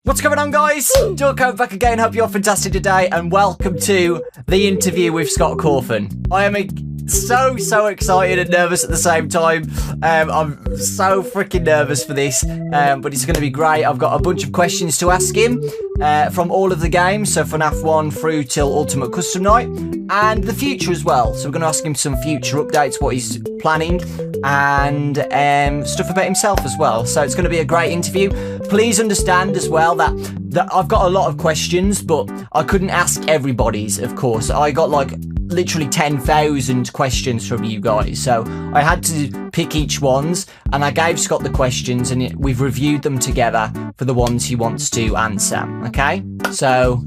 What's going on, guys? Dawko back again. Hope you're fantastic today, and welcome to the interview with Scott Cawthon. I am so excited and nervous at the same time. I'm so freaking nervous for this, but it's going to be great. I've got a bunch of questions to ask him from all of the games, so FNaF 1 through till Ultimate Custom Night, and the future as well. So we're going to ask him some future updates, what he's planning, and stuff about himself as well. So it's going to be a great interview. Please understand as well that I've got a lot of questions, but I couldn't ask everybody's, of course. I got like literally 10,000 questions from you guys, so I had to pick each ones, and I gave Scott the questions, and we've reviewed them together for the ones he wants to answer. Okay, so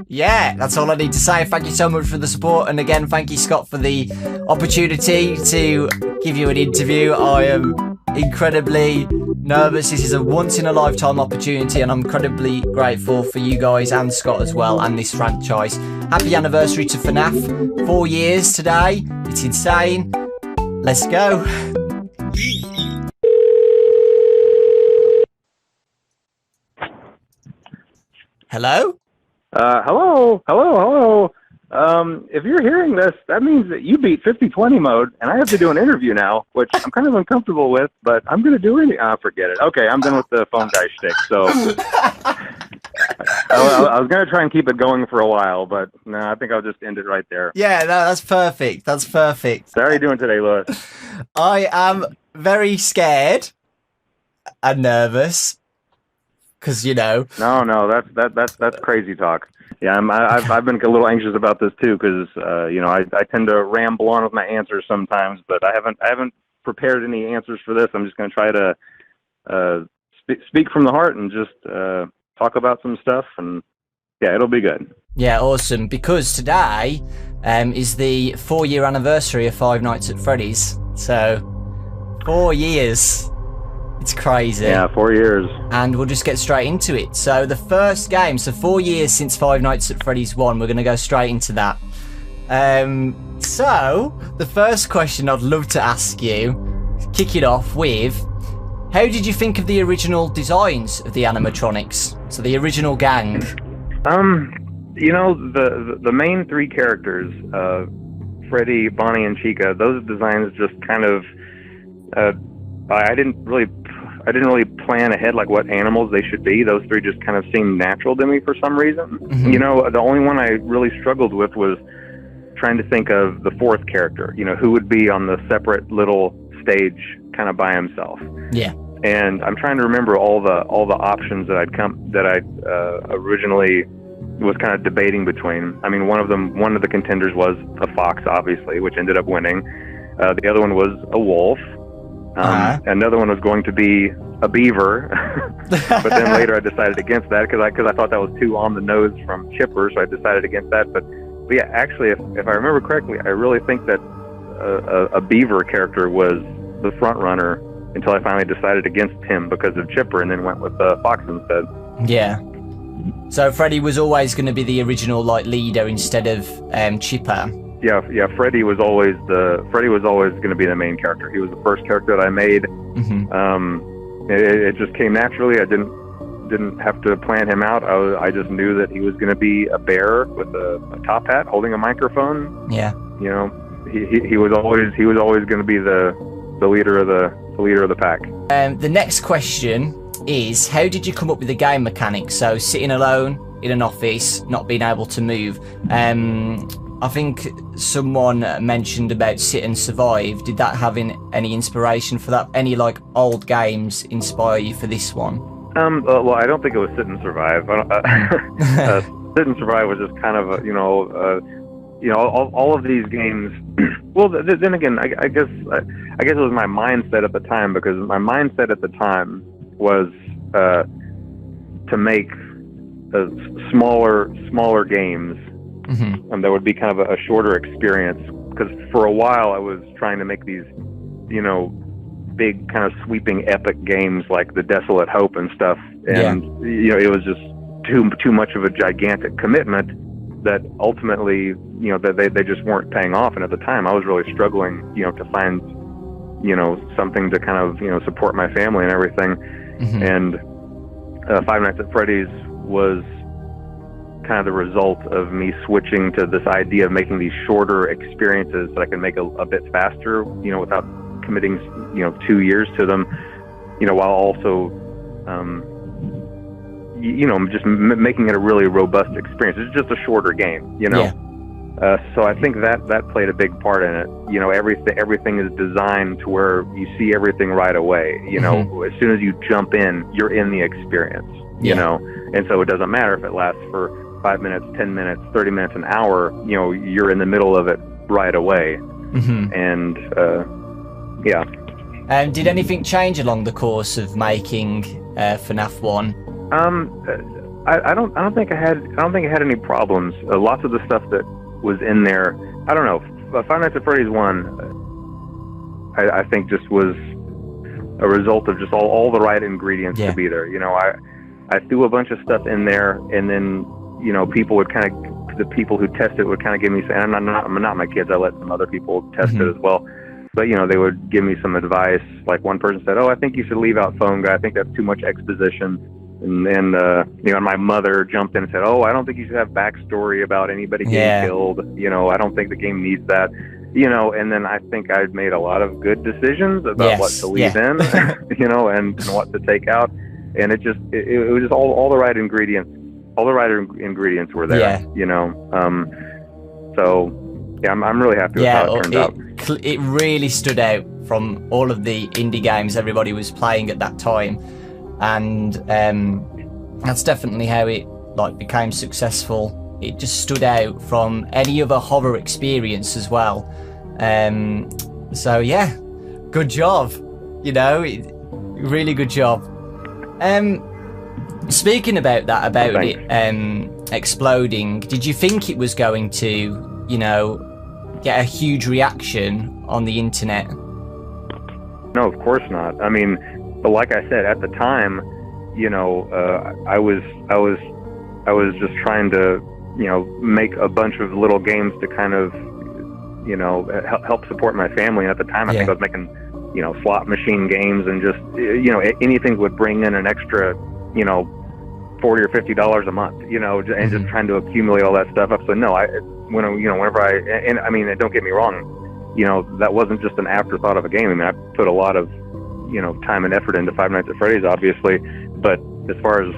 yeah, that's all I need to say. Thank you so much for the support, and again, thank you, Scott, for the opportunity to give you an interview. I am incredibly nervous. This is a once-in-a-lifetime opportunity, and I'm incredibly grateful for you guys and Scott as well, and this franchise. Happy anniversary to FNaF. 4 years today. It's insane. Let's go. Hello? Hello. If you're hearing this, that means that you beat 50-20 mode, and I have to do an interview now, which I'm kind of uncomfortable with, but I'm going to do it. Forget it. Okay, I'm done with the phone guy shtick, so I was going to try and keep it going for a while, but no, I think I'll just end it right there. Yeah, no, that's perfect. That's perfect. So how are you doing today, Lewis? I am very scared and nervous, because, you know. No, that's crazy talk. Yeah, I've been a little anxious about this too, because I tend to ramble on with my answers sometimes, but I haven't prepared any answers for this. I'm just going to try to speak from the heart and just talk about some stuff, and yeah, it'll be good. Yeah, awesome. Because today is the 4-year anniversary of Five Nights at Freddy's. So 4 years. It's crazy. Yeah, 4 years. And we'll just get straight into it. So the first game, so 4 years since Five Nights at Freddy's 1, we're going to go straight into that. So the first question I'd love to ask you, kick it off with, how did you think of the original designs of the animatronics? So the original gang. The main three characters, Freddy, Bonnie, and Chica, those designs just kind of, I didn't really plan ahead like what animals they should be. Those three just kind of seemed natural to me for some reason. Mm-hmm. The only one I really struggled with was trying to think of the fourth character, who would be on the separate little stage kind of by himself. Yeah. And I'm trying to remember all the options that I originally was kind of debating between. I mean, one of the contenders was a fox, obviously, which ended up winning. The other one was a wolf. Another one was going to be a beaver, but then later I decided against that because I thought that was too on the nose from Chipper, so I decided against that. But yeah, actually, if I remember correctly, I really think that a beaver character was the front runner until I finally decided against him because of Chipper, and then went with Fox instead. Yeah. So Freddy was always going to be the original leader instead of Chipper. Yeah. Freddy was always going to be the main character. He was the first character that I made. Mm-hmm. It just came naturally. I didn't have to plan him out. I just knew that he was going to be a bear with a top hat, holding a microphone. Yeah. He was always going to be the leader of the pack. The next question is, how did you come up with the game mechanics? So sitting alone in an office, not being able to move. I think someone mentioned about Sit and Survive. Did that have any inspiration for that? Any old games inspire you for this one? Well, I don't think it was Sit and Survive. Sit and Survive was just kind of all of these games. Well, then again, I guess it was my mindset at the time, because my mindset at the time was to make smaller games. Mm-hmm. And that would be kind of a shorter experience, because for a while I was trying to make these, big kind of sweeping epic games like the Desolate Hope and stuff, and it was just too much of a gigantic commitment that ultimately that they just weren't paying off. And at the time I was really struggling to find something to kind of support my family and everything. Mm-hmm. And Five Nights at Freddy's was kind of the result of me switching to this idea of making these shorter experiences that I can make a bit faster, without committing, 2 years to them, while also, just making it a really robust experience. It's just a shorter game, Yeah. So I think that played a big part in it. Everything is designed to where you see everything right away. As soon as you jump in, you're in the experience, and so it doesn't matter if it lasts for 5 minutes, 10 minutes, 30 minutes, an hour, you're in the middle of it right away. And, yeah. Did anything change along the course of making FNaF 1? I don't think I had any problems. Lots of the stuff that was in there, I don't know. Five Nights at Freddy's 1, I think just was a result of just all the right ingredients to be there. I threw a bunch of stuff in there, and then people would the people who test it would kind of give me, and I'm not my kids, I let some other people test it as well, but they would give me some advice. Like one person said, "Oh, I think you should leave out phone guy. I think that's too much exposition." And then my mother jumped in and said, "Oh, I don't think you should have backstory about anybody getting killed. I don't think the game needs that." And then I think I made a lot of good decisions about what to leave in, and what to take out. And it was just all the right ingredients. All the right ingredients were there, so yeah, I'm really happy with how it turned out. It really stood out from all of the indie games everybody was playing at that time, and that's definitely how it became successful. It just stood out from any other horror experience as well. So yeah, good job. Really good job. Speaking about that, about it exploding, did you think it was going to, get a huge reaction on the internet? No, of course not. I mean, but like I said, at the time, I was just trying to, make a bunch of little games to kind of, help support my family. And at the time, I think I was making, slot machine games and just, anything would bring in an extra, $40 or $50 a month, and just trying to accumulate all that stuff up. So no, whenever I mean, don't get me wrong, that wasn't just an afterthought of a game. I mean, I put a lot of, time and effort into Five Nights at Freddy's, obviously, but as far as,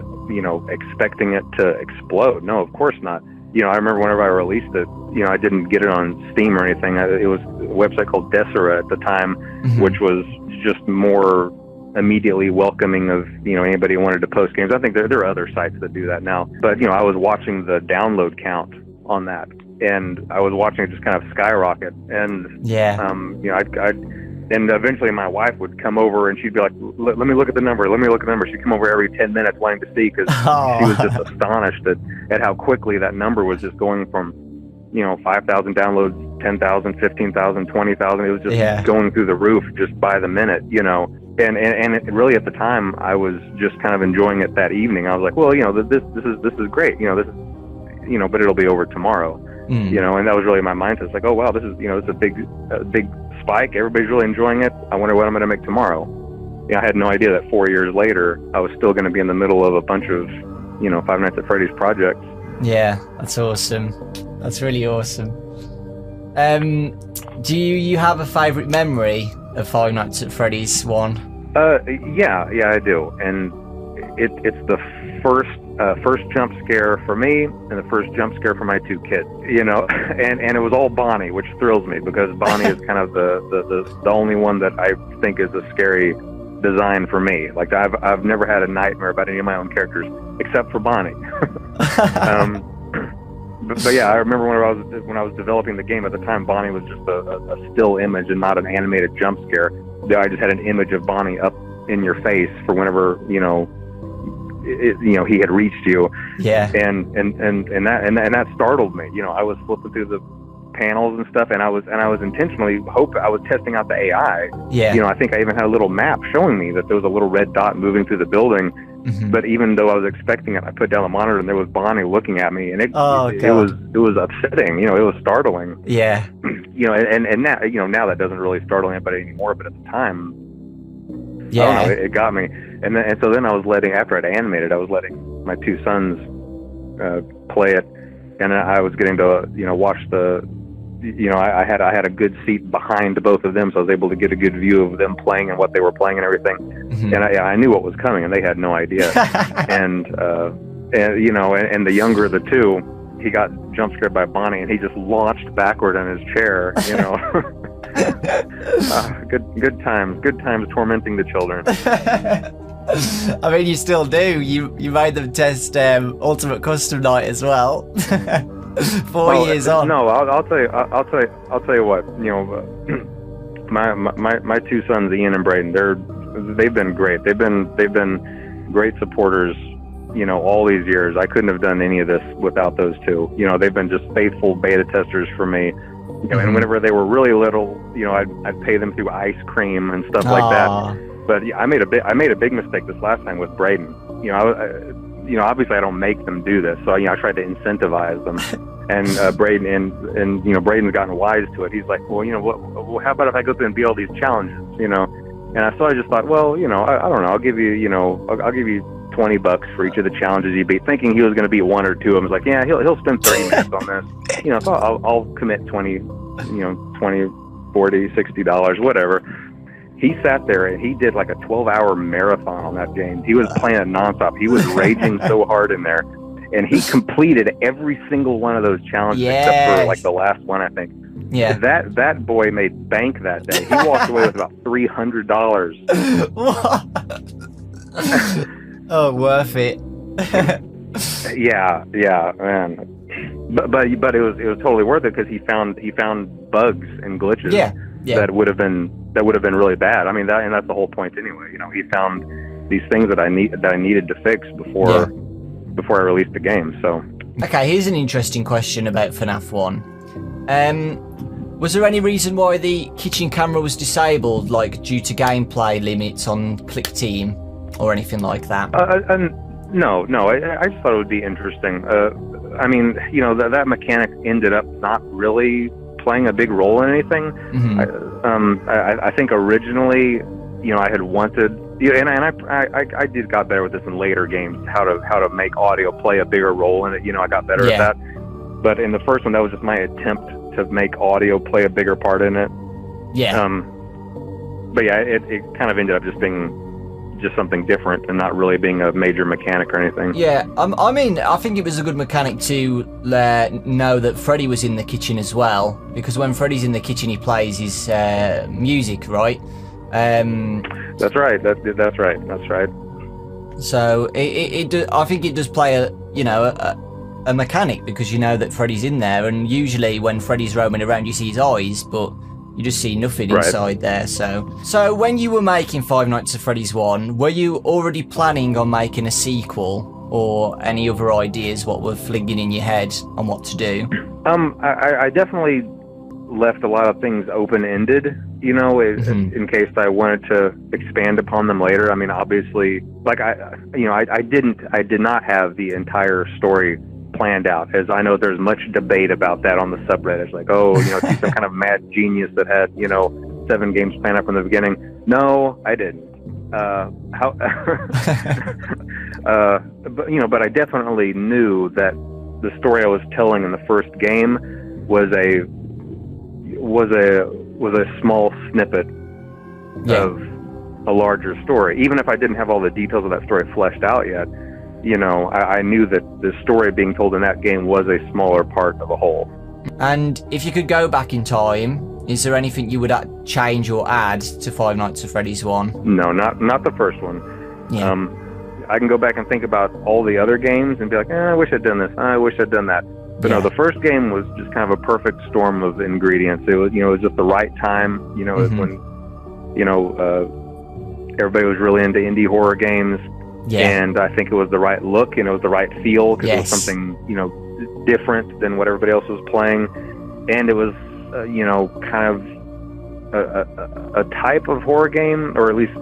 expecting it to explode, no, of course not. I remember whenever I released it, I didn't get it on Steam or anything. It was a website called Desera at the time, which was just more immediately welcoming of, anybody who wanted to post games. I think there are other sites that do that now. But, I was watching the download count on that, and I was watching it just kind of skyrocket. And, and eventually my wife would come over and she'd be like, let me look at the number. Let me look at the number. She'd come over every 10 minutes wanting to see, because she was just astonished at how quickly that number was just going from, 5,000 downloads, 10,000, 15,000, 20,000. It was just going through the roof just by the minute, And it really, at the time, I was just kind of enjoying it that evening. I was like, well, this is great. This is, but it'll be over tomorrow. And that was really my mindset. It's like, oh wow, this is, it's a big spike. Everybody's really enjoying it. I wonder what I'm going to make tomorrow. I had no idea that 4 years later, I was still going to be in the middle of a bunch of, Five Nights at Freddy's projects. Yeah, that's awesome. That's really awesome. Do you have a favorite memory of Five Nights at Freddy's 1? Yeah, I do. And it's the first jump scare for me and the first jump scare for my two kids, and it was all Bonnie, which thrills me, because Bonnie is kind of the only one that I think is a scary design for me. Like, I've never had a nightmare about any of my own characters except for Bonnie. But yeah, I remember when I was developing the game at the time, Bonnie was just a still image and not an animated jump scare. I just had an image of Bonnie up in your face for whenever he had reached you. Yeah. And that startled me. I was flipping through the panels and stuff, and I was intentionally I was testing out the AI. Yeah. I think I even had a little map showing me that there was a little red dot moving through the building. But even though I was expecting it, I put down the monitor and there was Bonnie looking at me, and it was upsetting. It was startling. Yeah. And now that doesn't really startle anybody anymore, but at the time, I don't know, it got me. And so then I was after I'd animated, I was letting my two sons play it, and I was getting to watch the. I had a good seat behind both of them, so I was able to get a good view of them playing and what they were playing and everything. Mm-hmm. And I knew what was coming, and they had no idea. and the younger of the two, he got jump scared by Bonnie, and he just launched backward in his chair. Good times tormenting the children. I mean, you still do. You made them test Ultimate Custom Night as well. 4 years on. No, I'll tell you what. My two sons, Ian and Braden, they've been great. They've been great supporters. All these years. I couldn't have done any of this without those two. They've been just faithful beta testers for me. And whenever they were really little, I'd pay them through ice cream and stuff like that. But I made a big mistake this last time with Braden. Obviously I don't make them do this, so I tried to incentivize them. And Braden and Braden's gotten wise to it. He's like, well, how about if I go through and beat all these challenges, And so I just thought, well, I don't know, I'll give you, I'll give you $20 for each of the challenges you beat, thinking he was going to beat one or two of them. I was like, yeah, he'll spend 30 minutes on this, so I'll commit $20, $40, $60, whatever. He sat there and he did like a 12-hour marathon on that game. He was playing it nonstop. He was raging so hard in there, and he completed every single one of those challenges except for like the last one, I think. Yeah, that boy made bank that day. He walked away with about $300. Oh, worth it. yeah, man. But it was totally worth it because he found bugs and glitches that would have been really bad. I mean, that's the whole point anyway. He found these things that I needed to fix before I released the game. So okay, here's an interesting question about FNaF 1. Was there any reason why the kitchen camera was disabled, like due to gameplay limits on click team or anything like that? No. I just thought it would be interesting. I mean, that mechanic ended up not really playing a big role in anything. Mm-hmm. I think originally, I had wanted, and I got better with this in later games, how to make audio play a bigger role in it. I got better at that. But in the first one, that was just my attempt to make audio play a bigger part in it. Yeah. But yeah, it kind of ended up just being just something different and not really being a major mechanic or anything. Yeah, I mean, I think it was a good mechanic to know that Freddy was in the kitchen as well, because when Freddy's in the kitchen, he plays his music, right? That's right. That's right. So I think it does play a mechanic, because you know that Freddy's in there, and usually when Freddy's roaming around, you see his eyes, but you just see nothing inside there. So when you were making Five Nights at Freddy's 1, were you already planning on making a sequel, or any other ideas what were flinging in your head on what to do? I definitely left a lot of things open-ended, in case I wanted to expand upon them later. I mean, obviously, like I did not have the entire story planned out, as I know there's much debate about that on the subreddit. It's like, he's some kind of mad genius that had 7 games planned out from the beginning. No, I didn't. But I definitely knew that the story I was telling in the first game was a small snippet of a larger story. Even if I didn't have all the details of that story fleshed out yet, I knew that the story being told in that game was a smaller part of a whole. And if you could go back in time, is there anything you would change or add to Five Nights at Freddy's 1? No, not the first one. Yeah. I can go back and think about all the other games and be like, I wish I'd done this. I wish I'd done that. But no, the first game was just kind of a perfect storm of ingredients. It was, it was just the right time. When, everybody was really into indie horror games. Yeah. And I think it was the right look, it was the right feel, because it was something, different than what everybody else was playing. And it was, kind of a type of horror game, or at least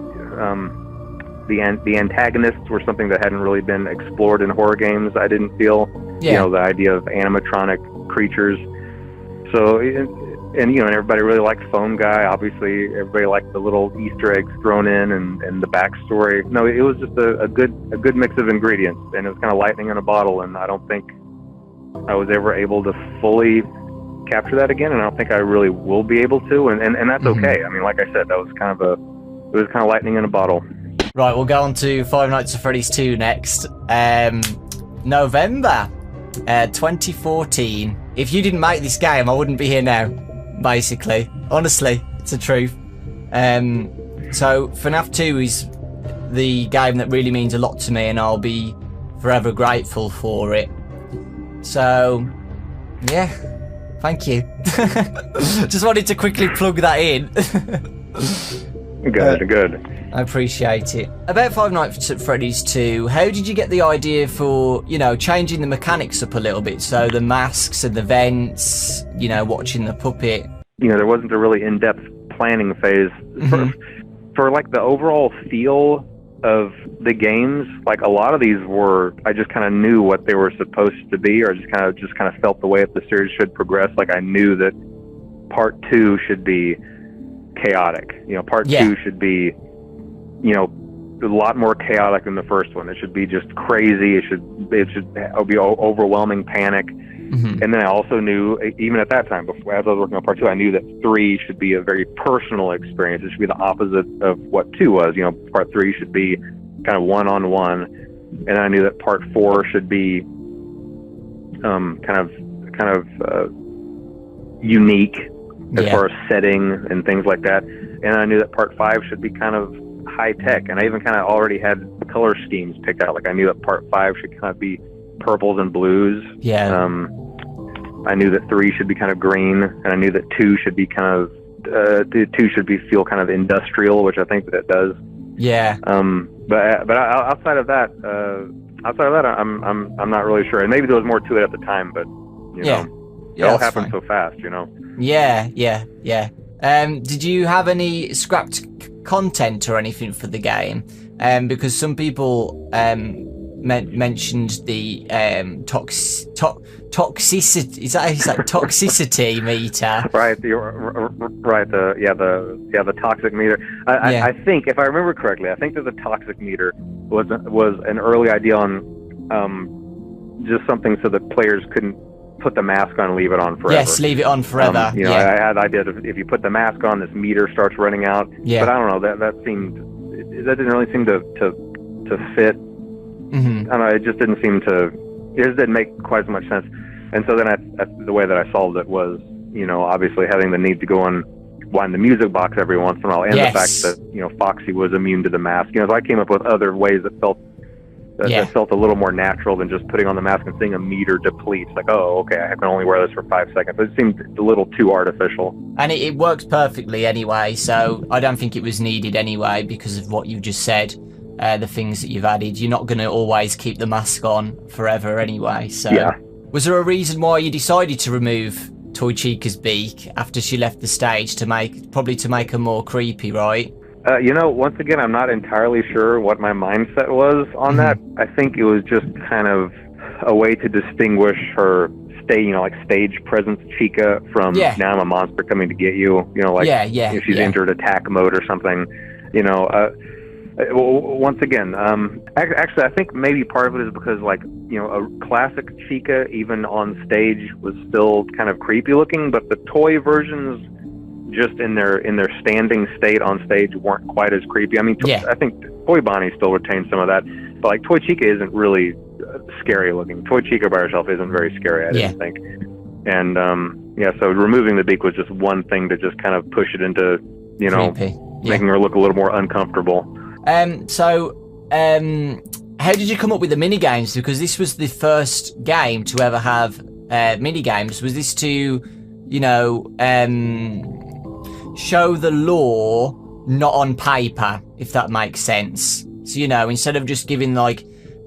the antagonists were something that hadn't really been explored in horror games, I didn't feel. The idea of animatronic creatures. So and everybody really liked Phone Guy. Obviously, everybody liked the little Easter eggs thrown in and the backstory. No, it was just a good mix of ingredients, and it was kind of lightning in a bottle. And I don't think I was ever able to fully capture that again, and I don't think I really will be able to. And that's okay. I mean, like I said, that was kind of lightning in a bottle. Right, we'll go on to Five Nights at Freddy's 2 next. November 2014. If you didn't make this game, I wouldn't be here now, basically. Honestly, it's the truth. So FNaF 2 is the game that really means a lot to me, and I'll be forever grateful for it. So, yeah, thank you. Just wanted to quickly plug that in. Good. I appreciate it. About Five Nights at Freddy's 2, how did you get the idea for, changing the mechanics up a little bit? So the masks and the vents, watching the puppet. There wasn't a really in-depth planning phase. For like the overall feel of the games, like a lot of these were, I just kind of knew what they were supposed to be, or just kind of felt the way that the series should progress. Like I knew that part 2 should be chaotic. Part 2 should be, a lot more chaotic than the first one. It should be just crazy. It should be overwhelming panic. And then I also knew, even at that time, before, as I was working on part 2, I knew that 3 should be a very personal experience. It should be the opposite of what 2 was. Part 3 should be kind of one-on-one, and I knew that part 4 should be kind of unique as far as setting and things like that. And I knew that part 5 should be kind of high tech, and I even kind of already had color schemes picked out. Like I knew that part 5 should kind of be purples and blues. I knew that 3 should be kind of green, and I knew that 2 should be kind of 2 should feel kind of industrial, which I think that it does. But outside of that, I'm not really sure. And maybe there was more to it at the time, but it all happened so fast. Did you have any scrapped content or anything for the game? Because some people mentioned the toxicity. Is that toxicity meter? Right. The toxic meter. I think, if I remember correctly, I think that the toxic meter was an early idea on just something so that players couldn't put the mask on and leave it on forever. Yes, leave it on forever. I had the idea that if you put the mask on, this meter starts running out. But I don't know. That didn't really seem to fit. I don't know. It just didn't seem to. It just didn't make quite as much sense. And so then the way that I solved it was, obviously having the need to go and wind the music box every once in a while, and the fact that Foxy was immune to the mask. So I came up with other ways that felt a little more natural than just putting on the mask and seeing a meter deplete. It's like, oh, okay, I can only wear this for 5 seconds. But it seemed a little too artificial. And it works perfectly anyway, so I don't think it was needed anyway because of what you just said. The things that you've added, you're not going to always keep the mask on forever anyway. So, was there a reason why you decided to remove Toy Chica's beak after she left the stage to make her more creepy, right? Once again, I'm not entirely sure what my mindset was on that. I think it was just kind of a way to distinguish her stage presence Chica from now I'm a monster coming to get you. If she's entered attack mode or something. Once again, actually, I think maybe part of it is because, a classic Chica, even on stage, was still kind of creepy looking, but the toy versions, just in their standing state on stage, weren't quite as creepy. I mean, I think Toy Bonnie still retains some of that, but Toy Chica isn't really scary looking. Toy Chica by herself isn't very scary, I didn't think. And so removing the beak was just one thing to just kind of push it into, making her look a little more uncomfortable. How did you come up with the mini games? Because this was the first game to ever have mini games. Was this to, show the lore not on paper, if that makes sense? So, instead of just giving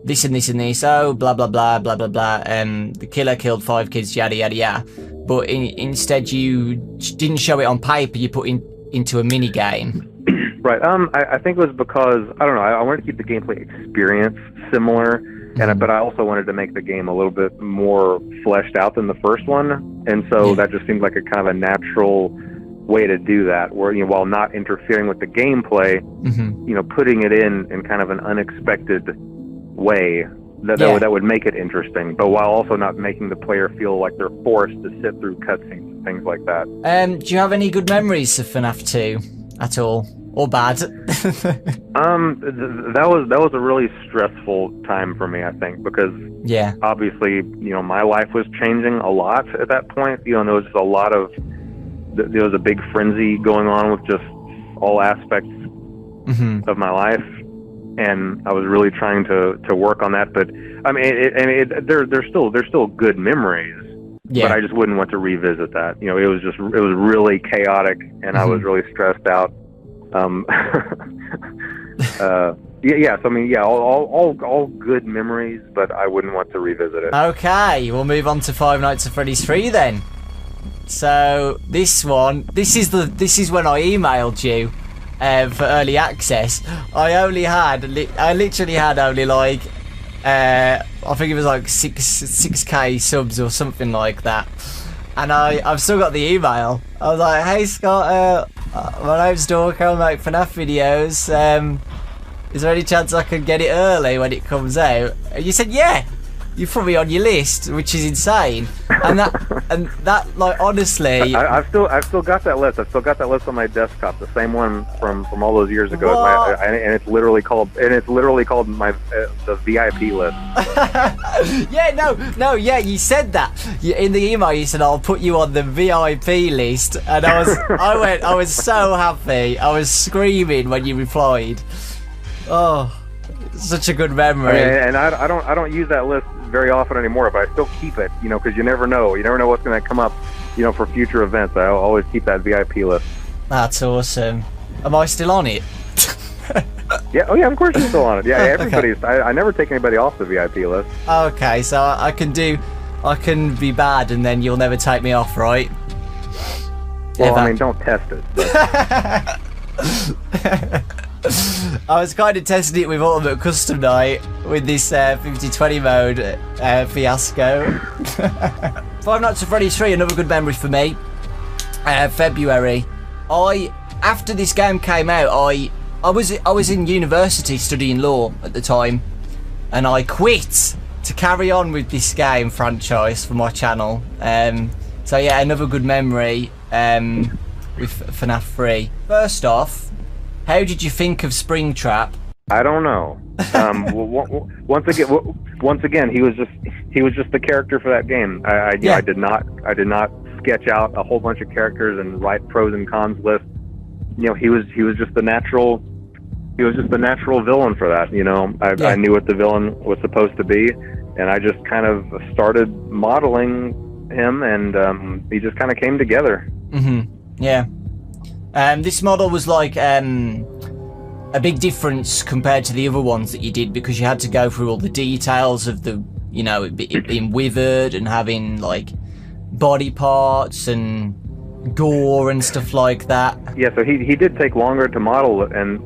this and this and this, oh, blah, blah, blah, blah, blah, blah, the killer killed 5 kids, yada, yada, yada. But instead you didn't show it on paper, you put into a mini game. Right. I think it was because, I don't know, I wanted to keep the gameplay experience similar but I also wanted to make the game a little bit more fleshed out than the first one, and so that just seemed like a kind of a natural way to do that, where, you know, while not interfering with the gameplay, you know, putting it in kind of an unexpected way that would make it interesting, but while also not making the player feel like they're forced to sit through cutscenes and things like that. Do you have any good memories of FNaF 2 at all, or bad? That was a really stressful time for me, I think, because obviously, you know, my life was changing a lot at that point. You know, there was just a lot of, there was a big frenzy going on with just all aspects of my life. And I was really trying to work on that, but I mean, they're still good memories. But I just wouldn't want to revisit that. You know, it was really chaotic, and I was really stressed out. So I mean, all good memories, but I wouldn't want to revisit it. Okay, we'll move on to Five Nights at Freddy's 3 then. So this is when I emailed you. For early access, I literally had only like, I think it was like 6k subs or something like that, and I've still got the email. I was like, hey Scott, my name's Dawko, I make FNaF videos. Is there any chance I can get it early when it comes out? And you said, yeah. You put me on your list, which is insane, and that like honestly, I've still got that list. I've still got that list on my desktop, the same one from all those years ago. And it's literally called my the VIP list. You said that in the email. You said I'll put you on the VIP list, and I was so happy. I was screaming when you replied. Oh, such a good memory. And I don't use that list very often anymore, but I still keep it, you know, because you never know what's going to come up, you know, for future events. I always keep that VIP list. That's awesome. Am I still on it? Yeah, of course you're still on it. Yeah, everybody's. Okay. I never take anybody off the VIP list. Okay, so I can be bad, and then you'll never take me off, right? Well, I mean, don't test it. I was kind of testing it with Ultimate Custom Night with this 50-20 mode fiasco. Five Nights at Freddy's 3, another good memory for me. February. After this game came out, I was in university studying law at the time, and I quit to carry on with this game franchise for my channel. So yeah, another good memory with FNaF 3. First off, how did you think of Springtrap? I don't know. Once again, he was just the character for that game. I did not sketch out a whole bunch of characters and write pros and cons lists. You know, he was just the natural villain for that. You know, I knew what the villain was supposed to be, and I just kind of started modeling him, and he just kind of came together. Yeah. This model was like a big difference compared to the other ones that you did, because you had to go through all the details of the, you know, it being withered and having like body parts and gore and stuff like that. Yeah, so he did take longer to model, and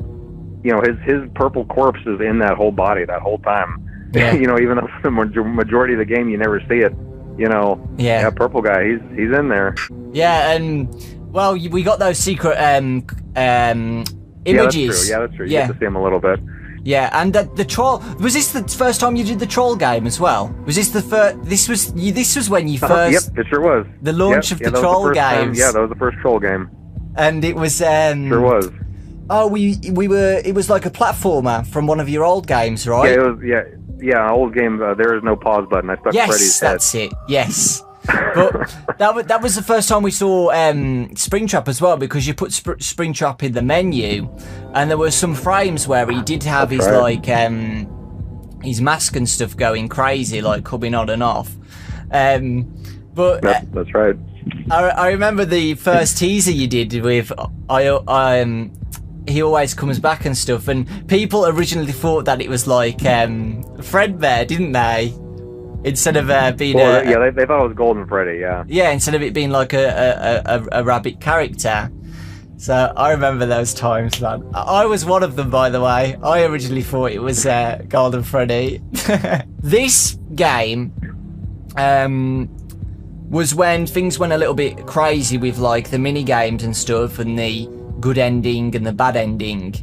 you know, his purple corpse is in that whole body that whole time. Yeah. You know, even though the majority of the game you never see it, you know. Yeah, purple guy, he's in there. Yeah, and well, we got those secret images. Yeah, that's true. You get to see him a little bit. Yeah, and the troll. Was this the first time you did the troll game as well? Was this the first? This was when you first. Yep, it sure was. The launch of the troll games. Yeah, that was the first troll game. And it was. Sure was. Oh, we were. It was like a platformer from one of your old games, right? Yeah, it was. Yeah, old game. There is no pause button. I stuck Freddy's head. Yes, that's it. Yes. But that was the first time we saw Springtrap as well, because you put Springtrap in the menu, and there were some frames where he did have his like his mask and stuff going crazy, like coming on and off. But that's right. I remember the first teaser you did with he always comes back and stuff, and people originally thought that it was like Fredbear, didn't they? Instead of being they thought it was Golden Freddy, yeah. Yeah, instead of it being like a rabbit character. So I remember those times, man. I was one of them, by the way. I originally thought it was Golden Freddy. This game was when things went a little bit crazy with like the mini games and stuff, and the good ending and the bad ending.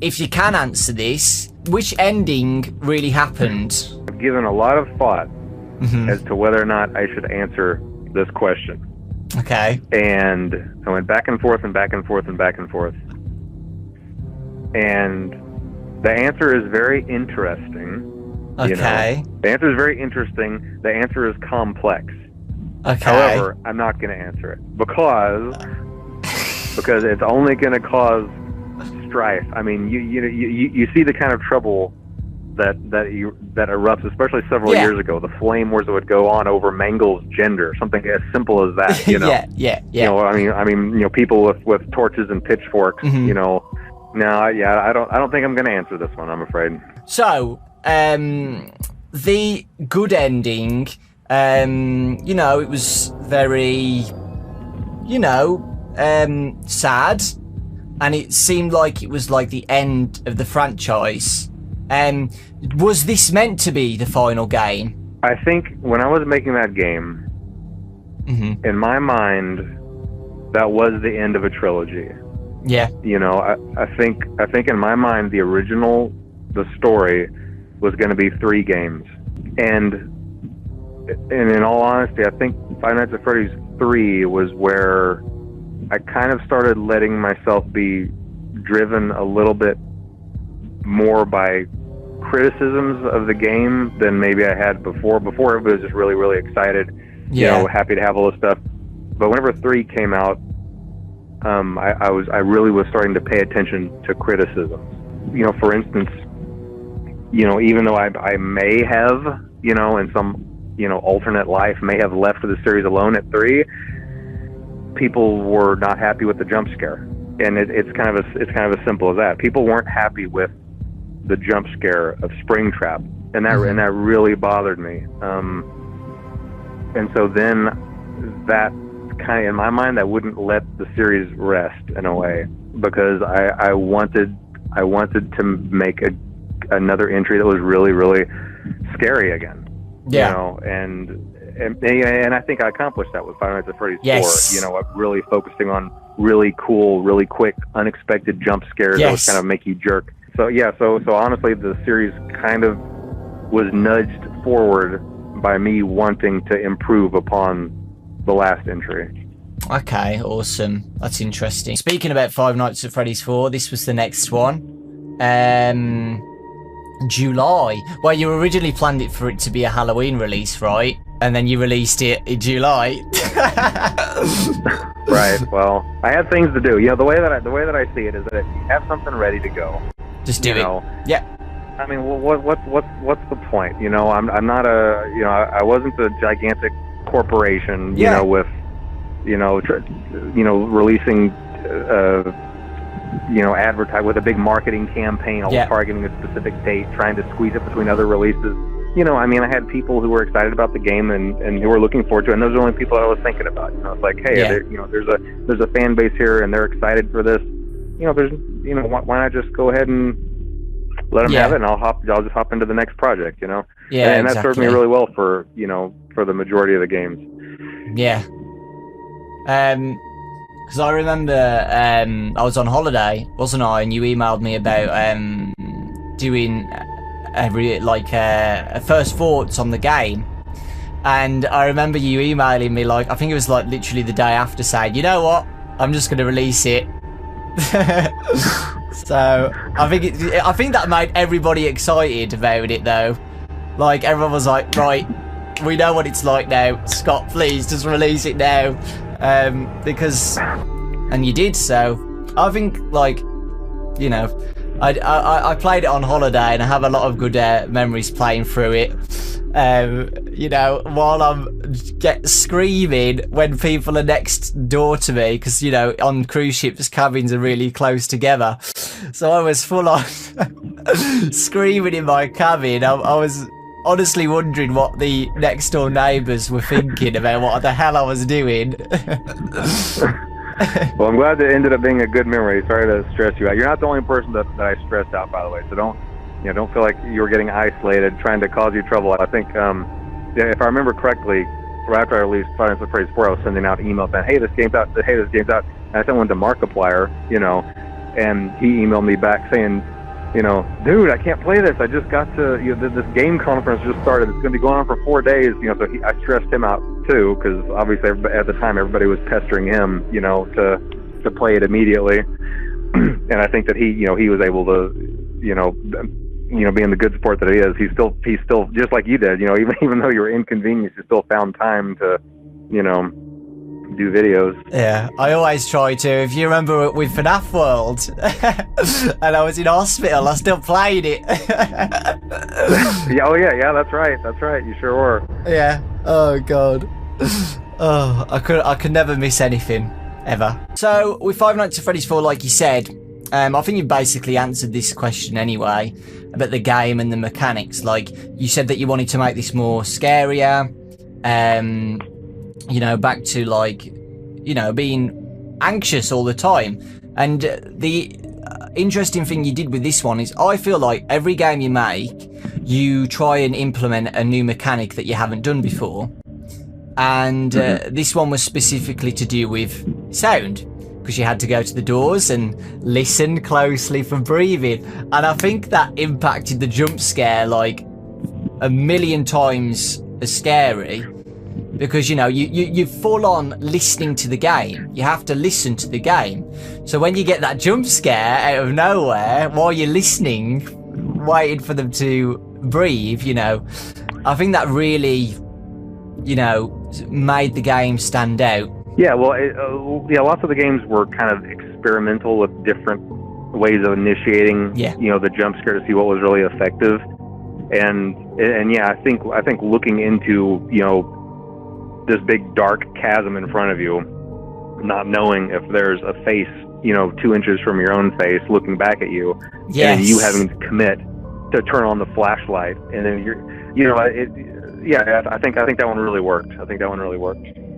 If you can answer this, which ending really happened? I've given a lot of thought as to whether or not I should answer this question. Okay. And I went back and forth and back and forth and back and forth. And the answer is very interesting. Okay. You know? The answer is very interesting. The answer is complex. Okay. However, I'm not going to answer it because it's only going to cause strife. I mean, you see the kind of trouble that erupts, especially several years ago. The flame wars that would go on over Mangel's gender, something as simple as that. You know. yeah. You know, I mean, you know, people with torches and pitchforks. You know. No, I don't think I'm going to answer this one, I'm afraid. So, the good ending, you know, it was very, you know, sad, and it seemed like it was like the end of the franchise. Was this meant to be the final game? I think when I was making that game, in my mind, that was the end of a trilogy. Yeah. You know, I think in my mind, the story was going to be 3 games. And in all honesty, I think Five Nights at Freddy's 3 was where I kind of started letting myself be driven a little bit more by criticisms of the game than maybe I had before. Before, everybody was just really, really excited, you know, happy to have all this stuff. But whenever 3 came out, I really was starting to pay attention to criticism. You know, for instance, you know, even though I may have, you know, in some, you know, alternate life, may have left the series alone at 3, people were not happy with the jump scare, and it's kind of as simple as that. People weren't happy with the jump scare of Springtrap, and that really bothered me. And so then that kind of, in my mind, that wouldn't let the series rest in a way, because I wanted to make another entry that was really, really scary again. Yeah. You know, and I think I accomplished that with Five Nights at Freddy's 4. You know, really focusing on really cool, really quick, unexpected jump scares that would kind of make you jerk. So yeah, so honestly, the series kind of was nudged forward by me wanting to improve upon the last entry. Okay, awesome. That's interesting. Speaking about Five Nights at Freddy's 4, this was the next one. July. Well, you originally planned it for it to be a Halloween release, right? And then you released it in July. Right. Well, I had things to do. You know, the way that I see it is that if you have something ready to go, just do it. Yeah. I mean, what's the point? You know, I'm not a, you know, I wasn't a gigantic corporation, you know, with, you know, releasing, you know, advertise with a big marketing campaign, all targeting a specific date, trying to squeeze it between other releases. You know, I mean, I had people who were excited about the game and who were looking forward to it, and those are the only people I was thinking about. You know, it's like, hey, you know, there's a fan base here, and they're excited for this. You know, why not just go ahead and let them have it, and I'll just hop into the next project. You know, and that served me really well for, you know, for the majority of the games. Yeah. Because I remember I was on holiday, wasn't I? And you emailed me about doing a first thoughts on the game. And I remember you emailing me, like, I think it was like literally the day after, saying, you know what, I'm just going to release it. So I think that made everybody excited about it, though. Like, everyone was like, right, we know what it's like now. Scott, please just release it now. Because, and you did. So I think, like, you know, I played it on holiday, and I have a lot of good memories playing through it. You know, while I'm screaming when people are next door to me, because, you know, on cruise ships cabins are really close together. So I was full on screaming in my cabin. I was honestly wondering what the next door neighbours were thinking about what the hell I was doing. Well, I'm glad that it ended up being a good memory. Sorry to stress you out. You're not the only person that I stressed out, by the way. So don't feel like you were getting isolated, trying to cause you trouble. I think, if I remember correctly, right after I released Finance the Phrase 4, I was sending out emails saying, hey, this game's out. Hey, this game's out. And I sent one to Markiplier, and he emailed me back saying, dude, I can't play this. I just got to, this game conference just started. It's going to be going on for 4 days. So I stressed him out too, because obviously at the time everybody was pestering him, to play it immediately. And I think that he was able to, being the good sport that he is, he's still just like you did, even though you were inconvenienced, you still found time to, do videos. Yeah, I always try to. If you remember with FNaF World, and I was in hospital, I still played it. yeah, that's right. You sure were. Yeah. Oh god. Oh, I could never miss anything ever. So with Five Nights at Freddy's 4, like you said, I think you basically answered this question anyway about the game and the mechanics. Like you said that you wanted to make this more scarier. Back to like, being anxious all the time. And the interesting thing you did with this one is I feel like every game you make, you try and implement a new mechanic that you haven't done before. And this one was specifically to do with sound, because you had to go to the doors and listen closely for breathing. And I think that impacted the jump scare like a million times as scary. Because, you're full on listening to the game. You have to listen to the game. So when you get that jump scare out of nowhere, while you're listening, waiting for them to breathe, I think that really, made the game stand out. Yeah, well, lots of the games were kind of experimental with different ways of initiating, the jump scare to see what was really effective. And yeah, I think looking into, this big dark chasm in front of you, not knowing if there's a face, 2 inches from your own face looking back at you, and you having to commit to turn on the flashlight, and then I think that one really worked.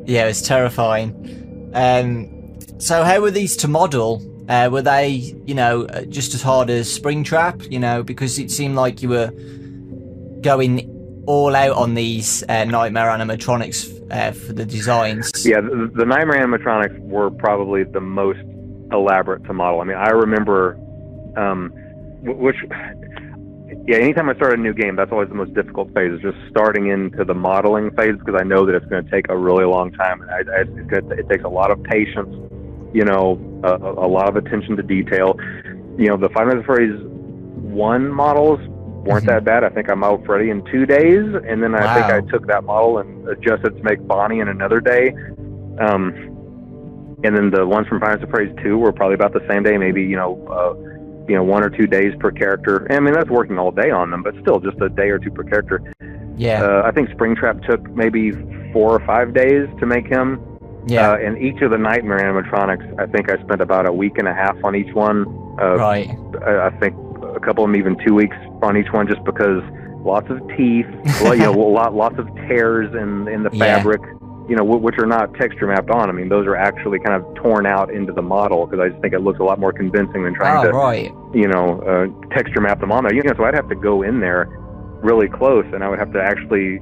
Yeah, it was terrifying. So how were these to model? Were they, just as hard as Springtrap? Because it seemed like you were going all out on these nightmare animatronics for the designs. Yeah, the nightmare animatronics were probably the most elaborate to model. I mean, I remember, anytime I start a new game, that's always the most difficult phase, is just starting into the modeling phase, because I know that it's going to take a really long time. And it takes a lot of patience, a lot of attention to detail. The Five Nights at Freddy's 1 models weren't that bad. I think I modeled Freddy in 2 days, and then I think I took that model and adjusted to make Bonnie in another day. And then the ones from Five Nights at Freddy's 2 were probably about the same day, maybe 1 or 2 days per character. I mean, that's working all day on them, but still just a day or 2 per character. Yeah. I think Springtrap took maybe 4 or 5 days to make him. Yeah. And each of the nightmare animatronics, I think I spent about a week and a half on each one. Right. I think a couple of them even 2 weeks on each one, just because lots of teeth, lots of tears in the fabric, which are not texture mapped on. I mean, those are actually kind of torn out into the model, because I just think it looks a lot more convincing than trying to, texture map them on there. So I'd have to go in there really close, and I would have to actually,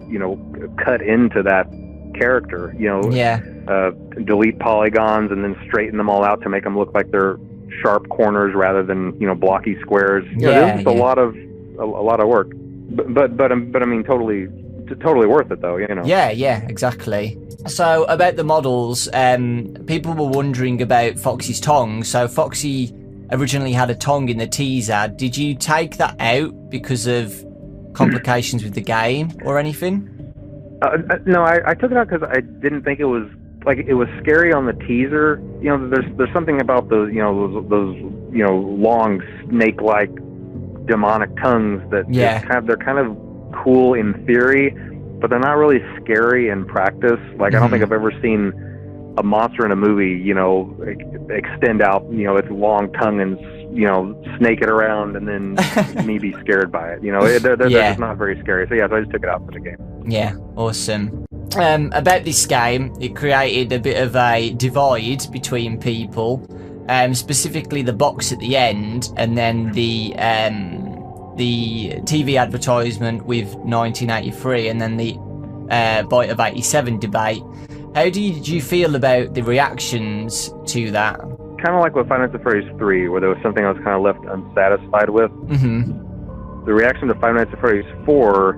cut into that character, delete polygons and then straighten them all out to make them look like they're sharp corners rather than blocky squares. It's a lot of work, but I mean totally worth it though. Yeah, exactly. So about the models, people were wondering about Foxy's tongue. So Foxy originally had a tongue in the teaser. Did you take that out because of complications with the game or anything? No, I took it out because I didn't think it was scary on the teaser. There's something about those long snake-like demonic tongues that they're kind of cool in theory, but they're not really scary in practice. Like I don't think I've ever seen a monster in a movie, extend out, its long tongue and snake it around and then me be scared by it. They're just not very scary. So I just took it out for the game. Yeah, awesome. about this game, it created a bit of a divide between people, specifically the box at the end, and then the TV advertisement with 1983, and then the Bite of 87 debate. How did you feel about the reactions to that? Kind of like with Five Nights at Freddy's 3, where there was something I was kind of left unsatisfied with. Mm-hmm. The reaction to Five Nights at Freddy's 4,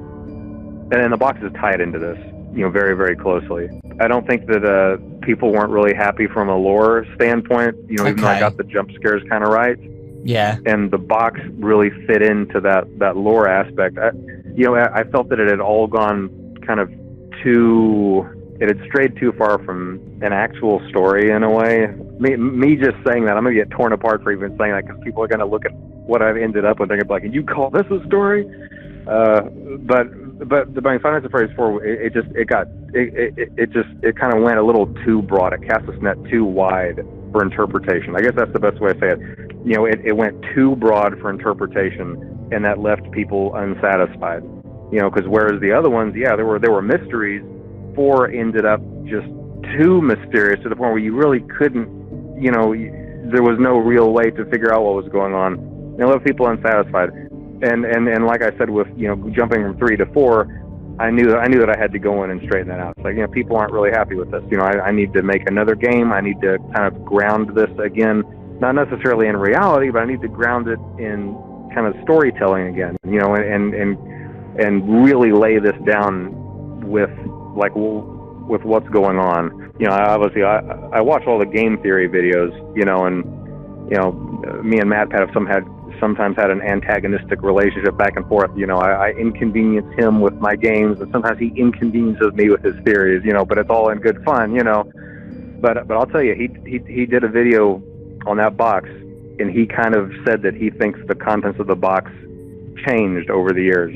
and the box is tied into this, very, very closely. I don't think that people weren't really happy from a lore standpoint, even though I got the jump scares kind of right. Yeah. And the box really fit into that lore aspect. I felt that it had all gone kind of it had strayed too far from an actual story in a way. Me just saying that, I'm going to get torn apart for even saying that, because people are going to look at what I've ended up with and they're like, and you call this a story? But Five Nights at Freddy's 4, it kind of went a little too broad. It cast its net too wide for interpretation. I guess that's the best way to say it. It went too broad for interpretation, and that left people unsatisfied. Because whereas the other ones, there were mysteries. 4 ended up just too mysterious to the point where you really couldn't, there was no real way to figure out what was going on. It left people unsatisfied. And like I said, with jumping from 3 to 4, I knew that I had to go in and straighten that out. It's like, people aren't really happy with this. I need to make another game. I need to kind of ground this again, not necessarily in reality, but I need to ground it in kind of storytelling again. And really lay this down with what's going on. Obviously I watch all the game theory videos, and me and Matt have sometimes had an antagonistic relationship back and forth. I inconvenience him with my games, and sometimes he inconveniences me with his theories, but it's all in good fun, But I'll tell you, he did a video on that box, and he kind of said that he thinks the contents of the box changed over the years.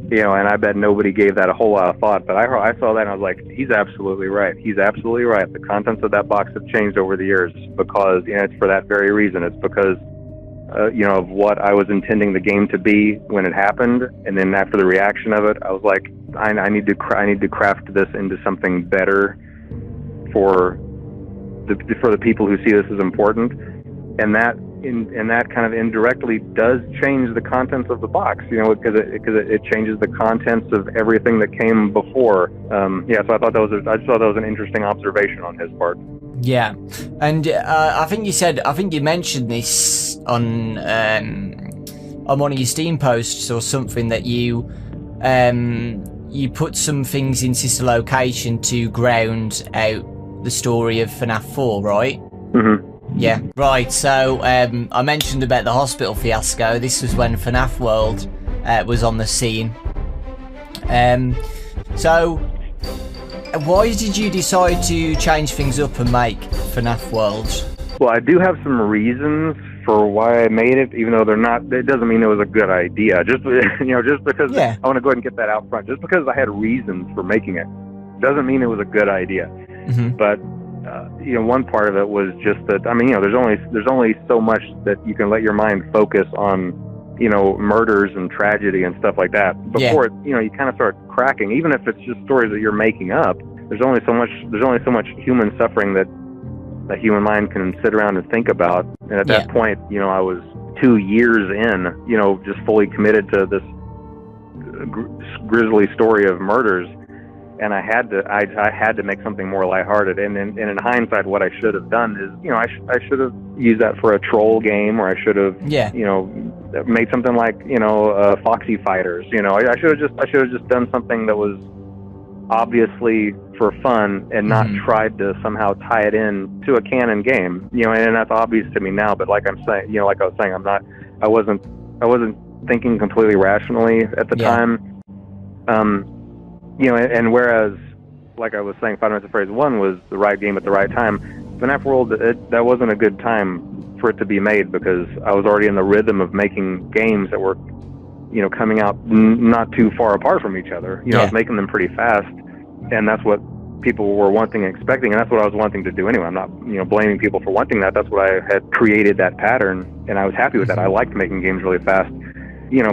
And I bet nobody gave that a whole lot of thought, but I saw that and I was like, he's absolutely right. He's absolutely right. The contents of that box have changed over the years because, it's for that very reason. It's because, of what I was intending the game to be when it happened. And then after the reaction of it, I was like, I need to craft this into something better for the people who see this as important. And that kind of indirectly does change the contents of the box, because it changes the contents of everything that came before. So I thought that was an interesting observation on his part. Yeah, and I think you mentioned this on one of your Steam posts or something, that you put some things in sister location to ground out the story of FNaF 4, right? Mm-hmm. Yeah, right, so I mentioned about the hospital fiasco. This was when FNaF World was on the scene. So, why did you decide to change things up and make FNaF World? Well, I do have some reasons for why I made it, even though they're not. It doesn't mean it was a good idea. Just because I want to go ahead and get that out front. Just because I had reasons for making it doesn't mean it was a good idea. Mm-hmm. But one part of it was just that, there's only so much that you can let your mind focus on, murders and tragedy and stuff like that before you kind of start cracking. Even if it's just stories that you're making up, there's only so much human suffering that the human mind can sit around and think about. And at that point, I was 2 years in, just fully committed to this grisly story of murders. And I had to make something more lighthearted. And in hindsight, what I should have done is, I should have used that for a troll game, or I should have, made something like, Foxy Fighters. I should have just done something that was obviously for fun and not tried to somehow tie it in to a canon game. And that's obvious to me now. But like I'm saying, like I was saying, I wasn't thinking completely rationally at the time. And whereas, like I was saying, Five Nights at Freddy's 1 was the right game at the right time, FNaF World, that wasn't a good time for it to be made, because I was already in the rhythm of making games that were, coming out not too far apart from each other. I was making them pretty fast, and that's what people were wanting and expecting, and that's what I was wanting to do anyway. I'm not, blaming people for wanting that. That's what I had created, that pattern, and I was happy with that. I liked making games really fast,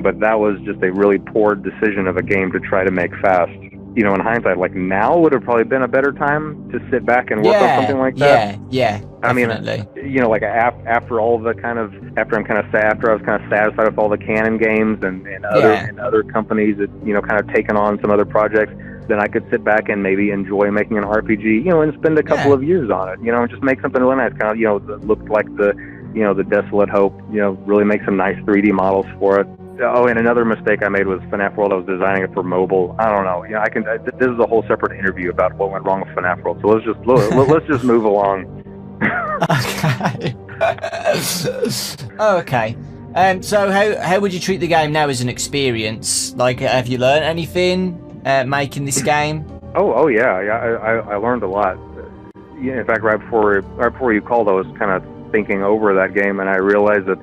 but that was just a really poor decision of a game to try to make fast. you know, in hindsight, like now would have probably been a better time to sit back and work on something like that. Yeah, definitely. I mean, you know, like after all the after I was kind of satisfied with all the Canon games and other companies that, you know, kind of taken on some other projects, then I could sit back and maybe enjoy making an RPG, you know, and spend a couple of years on it, you know, and just make something really nice, kind of, you know, that looked like the Desolate Hope, you know, really make some nice 3D models for it. Oh, and another mistake I made was FNaF World. I was designing it for mobile. I don't know. You know, this is a whole separate interview about what went wrong with FNaF World. So let's just move along. Okay. Okay. So how would you treat the game now as an experience? Like, have you learned anything making this game? Oh yeah. I learned a lot. Yeah, in fact, right before you called, I was kind of thinking over that game, and I realized that,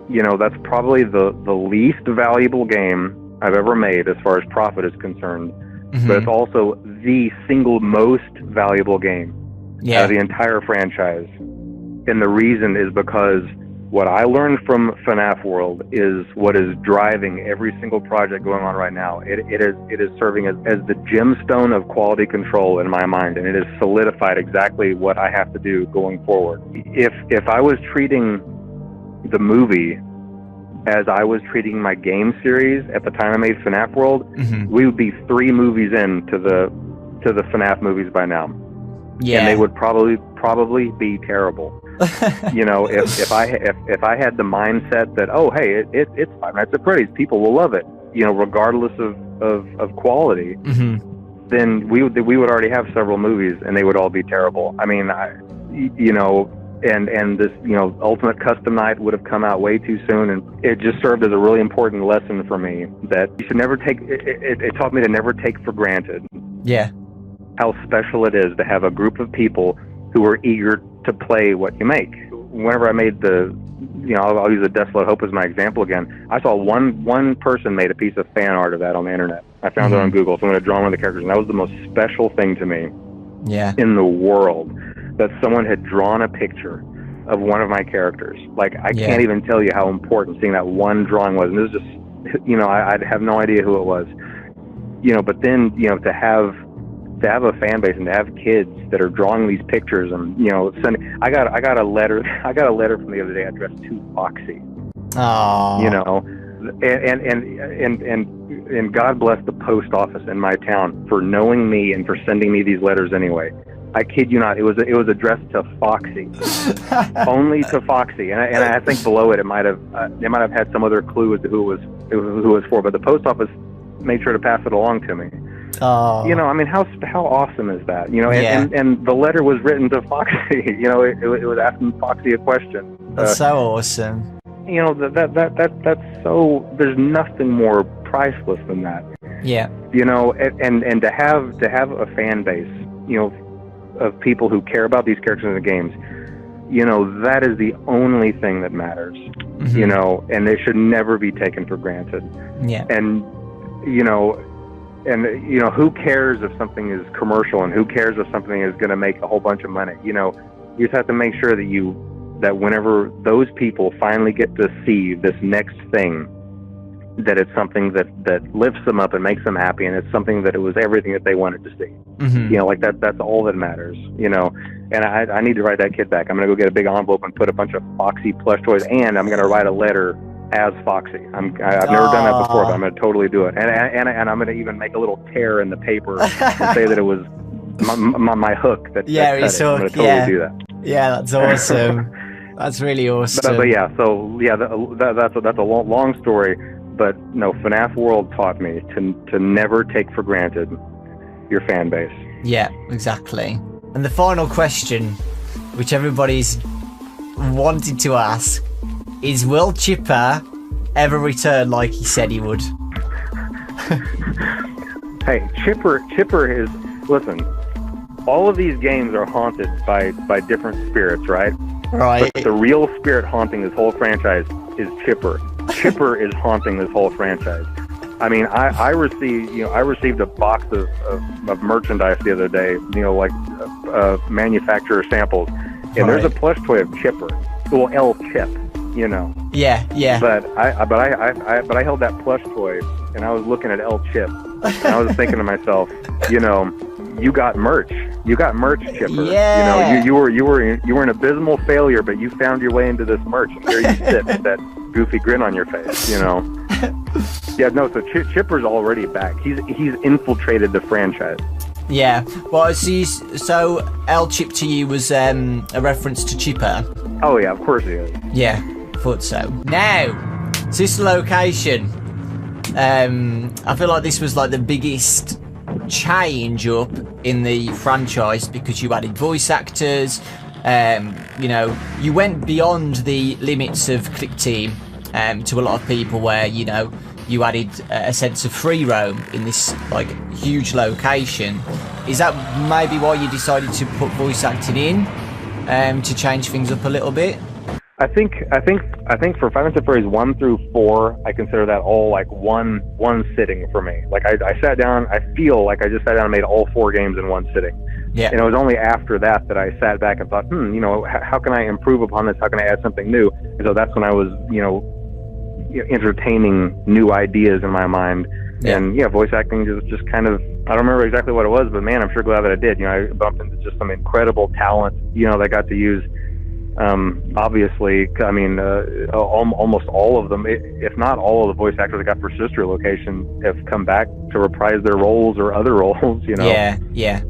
you know, that's probably the least valuable game I've ever made as far as profit is concerned. But it's also the single most valuable game out of the entire franchise. And the reason is because what I learned from FNaF World is what is driving every single project going on right now. It is serving as the gemstone of quality control in my mind, and it has solidified exactly what I have to do going forward. If I was treating the movie as I was treating my game series at the time I made FNaF World, we would be 3 movies into the FNaF movies by now. Yeah, and they would probably be terrible. You know, if I had the mindset that, oh hey, it's Five Nights at Freddy's, people will love it, you know, regardless of quality, then we would already have several movies and they would all be terrible. I mean, you know. And this, you know, Ultimate Custom Night would have come out way too soon, and it just served as a really important lesson for me that you should never take. It taught me to never take for granted. Yeah. How special it is to have a group of people who are eager to play what you make. Whenever I made you know, I'll use the Desolate Hope as my example again. I saw one person made a piece of fan art of that on the internet. I found it on Google, so I'm going to draw one of the characters, and that was the most special thing to me. Yeah. In the world. That someone had drawn a picture of one of my characters. Like, I can't even tell you how important seeing that one drawing was. And it was just, you know, I'd have no idea who it was. You know, but then, you know, to have a fan base and to have kids that are drawing these pictures and, you know, sending. I got a letter from the other day addressed to Foxy. Oh. You know, and God bless the post office in my town for knowing me and for sending me these letters anyway. I kid you not, it was addressed to Foxy, only to Foxy, and I think below it, they might have had some other clue as to who it was for, but the post office made sure to pass it along to me. Oh. You know, I mean, how awesome is that? You know, and the letter was written to Foxy. You know, it was asking Foxy a question. That's so awesome. You know, that's so. There's nothing more priceless than that. Yeah. You know, and to have a fan base, you know, of people who care about these characters in the games, you know, that is the only thing that matters. You know, and they should never be taken for granted. Yeah. And you know, who cares if something is commercial and who cares if something is going to make a whole bunch of money? You know, you just have to make sure that whenever those people finally get to see this next thing, that it's something that lifts them up and makes them happy, and it's something that it was everything that they wanted to see. You know, like that's all that matters, you know. And I need to write that kid back. I'm going to go get a big envelope and put a bunch of Foxy plush toys, and I'm going to write a letter as Foxy. I've never done that before, but I'm going to totally do it. And I'm going to even make a little tear in the paper and say that it was my hook that it's I'm going to totally do that. Yeah, that's awesome. That's really awesome. But yeah, so yeah, that's a long story. But no, FNaF World taught me to never take for granted your fan base. Yeah, exactly. And the final question, which everybody's wanted to ask, is will Chipper ever return like he said he would? Hey, Chipper is, listen, all of these games are haunted by different spirits, right? Right. But the real spirit haunting this whole franchise is Chipper. Chipper is haunting this whole franchise. I mean, I received a box of merchandise the other day, you know, like manufacturer samples, and there's a plush toy of Chipper, well, L Chip, you know. Yeah, yeah. But I held that plush toy, and I was looking at L Chip, And I was thinking to myself, you know, you got merch. You got merch, Chipper. Yeah. You know, you were an abysmal failure, but you found your way into this merch. And here you sit with that goofy grin on your face, you know. Yeah, no, so Chipper's already back. He's infiltrated the franchise. Yeah. Well, so El Chip to you was a reference to Chipper. Oh yeah, of course he is. Yeah, thought so. Now, sister location. I feel like this was like the biggest change up in the franchise because you added voice actors. You know, you went beyond the limits of Click Team to a lot of people, where you know you added a sense of free roam in this like huge location. Is that maybe why you decided to put voice acting in to change things up a little bit? I think for Five Nights at Freddy's 1 through 4, I consider that all like one sitting for me. Like I sat down, I feel like I just sat down and made all 4 games in one sitting. Yeah. And it was only after that I sat back and thought, you know, how can I improve upon this? How can I add something new? And so that's when I was, you know, entertaining new ideas in my mind. Yeah. And yeah, voice acting just kind of, I don't remember exactly what it was, but man, I'm sure glad that I did. You know, I bumped into just some incredible talent, you know, that I got to use. Obviously, I mean, almost all of them, if not all of the voice actors I got for Sister Location have come back to reprise their roles or other roles, you know. Yeah.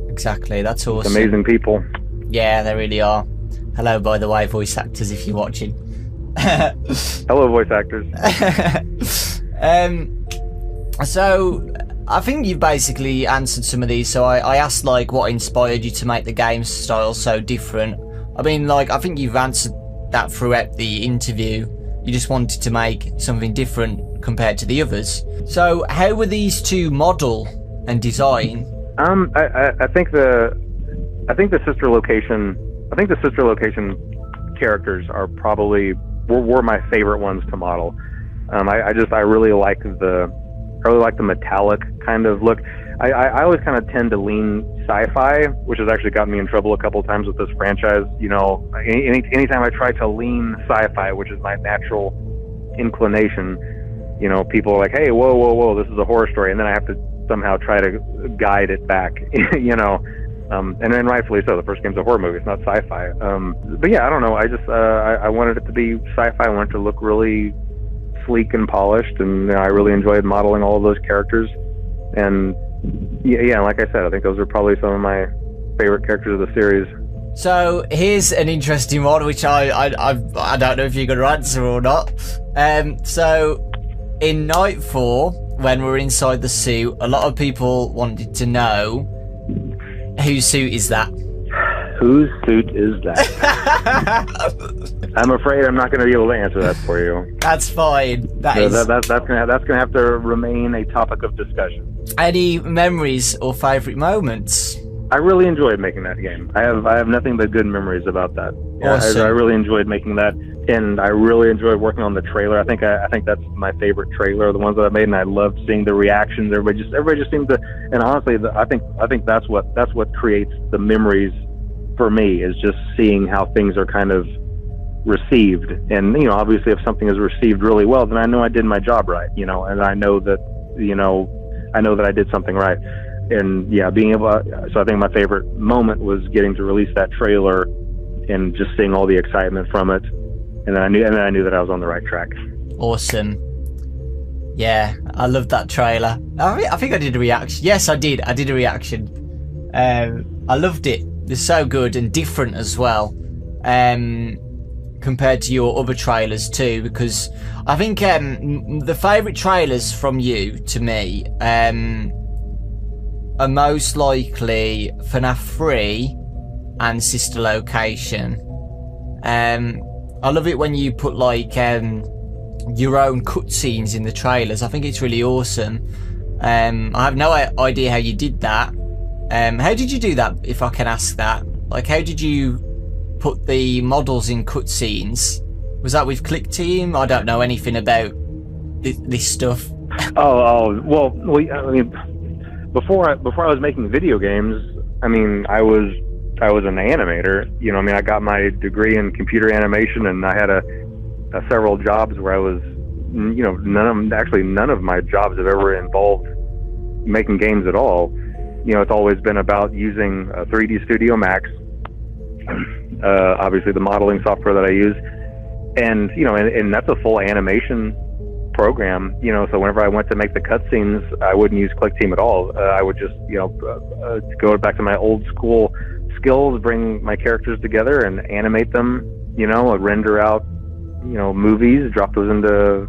Exactly, that's awesome. It's amazing people. Yeah, they really are. Hello, by the way, voice actors, if you're watching. Hello, voice actors. So, I think you've basically answered some of these. So I asked, like, what inspired you to make the game style so different. I mean, like, I think you've answered that throughout the interview. You just wanted to make something different compared to the others. So, how were these two model and design? I think the Sister Location characters are probably were my favorite ones to model. I really like the metallic kind of look. I always kind of tend to lean sci-fi, which has actually gotten me in trouble a couple of times with this franchise. You know, anytime I try to lean sci-fi, which is my natural inclination, you know, people are like, "Hey, whoa, this is a horror story," and then I have to somehow try to guide it back, you know. And then rightfully so. The first game's a horror movie; it's not sci-fi. But yeah, I don't know. I just I wanted it to be sci-fi. I wanted it to look really sleek and polished, and I really enjoyed modeling all of those characters. And yeah, like I said, I think those are probably some of my favorite characters of the series. So here's an interesting one, which I don't know if you're going to answer or not. So in Night 4, when we're inside the suit, a lot of people wanted to know, whose suit is that? Whose suit is that? I'm afraid I'm not going to be able to answer that for you. That's fine. That's going to have to remain a topic of discussion. Any memories or favourite moments? I really enjoyed making that game. I have nothing but good memories about that. Yeah, awesome. I really enjoyed making that, and I really enjoyed working on the trailer. I think that's my favorite trailer, the ones that I made, and I loved seeing the reactions. Everybody just seemed to, and honestly, I think that's what creates the memories for me, is just seeing how things are kind of received. And you know, obviously, if something is received really well, then I know I did my job right. You know, and I know that I did something right. And yeah, being able so I think my favorite moment was getting to release that trailer and just seeing all the excitement from it. And then I knew that I was on the right track. Awesome. Yeah, I loved that trailer. I think I did a reaction. Yes, I did. I did a reaction. I loved it. It's so good and different as well, compared to your other trailers too. Because I think the favourite trailers from you, to me, are most likely FNaF 3 and Sister Location. I love it when you put like your own cutscenes in the trailers. I think it's really awesome. I have no idea how you did that. How did you do that, if I can ask that? Like, how did you put the models in cutscenes? Was that with Click Team? I don't know anything about this stuff. Well, I mean, before I was making video games, I mean, I was an animator. You know, I mean, I got my degree in computer animation, and I had several jobs where I was none of my jobs have ever involved making games at all. It's always been about using 3D Studio Max, obviously the modeling software that I use, and that's a full animation program. So whenever I went to make the cutscenes, I wouldn't use ClickTeam at all. I would just go back to my old school skills, bring my characters together and animate them. I'd render out movies, drop those into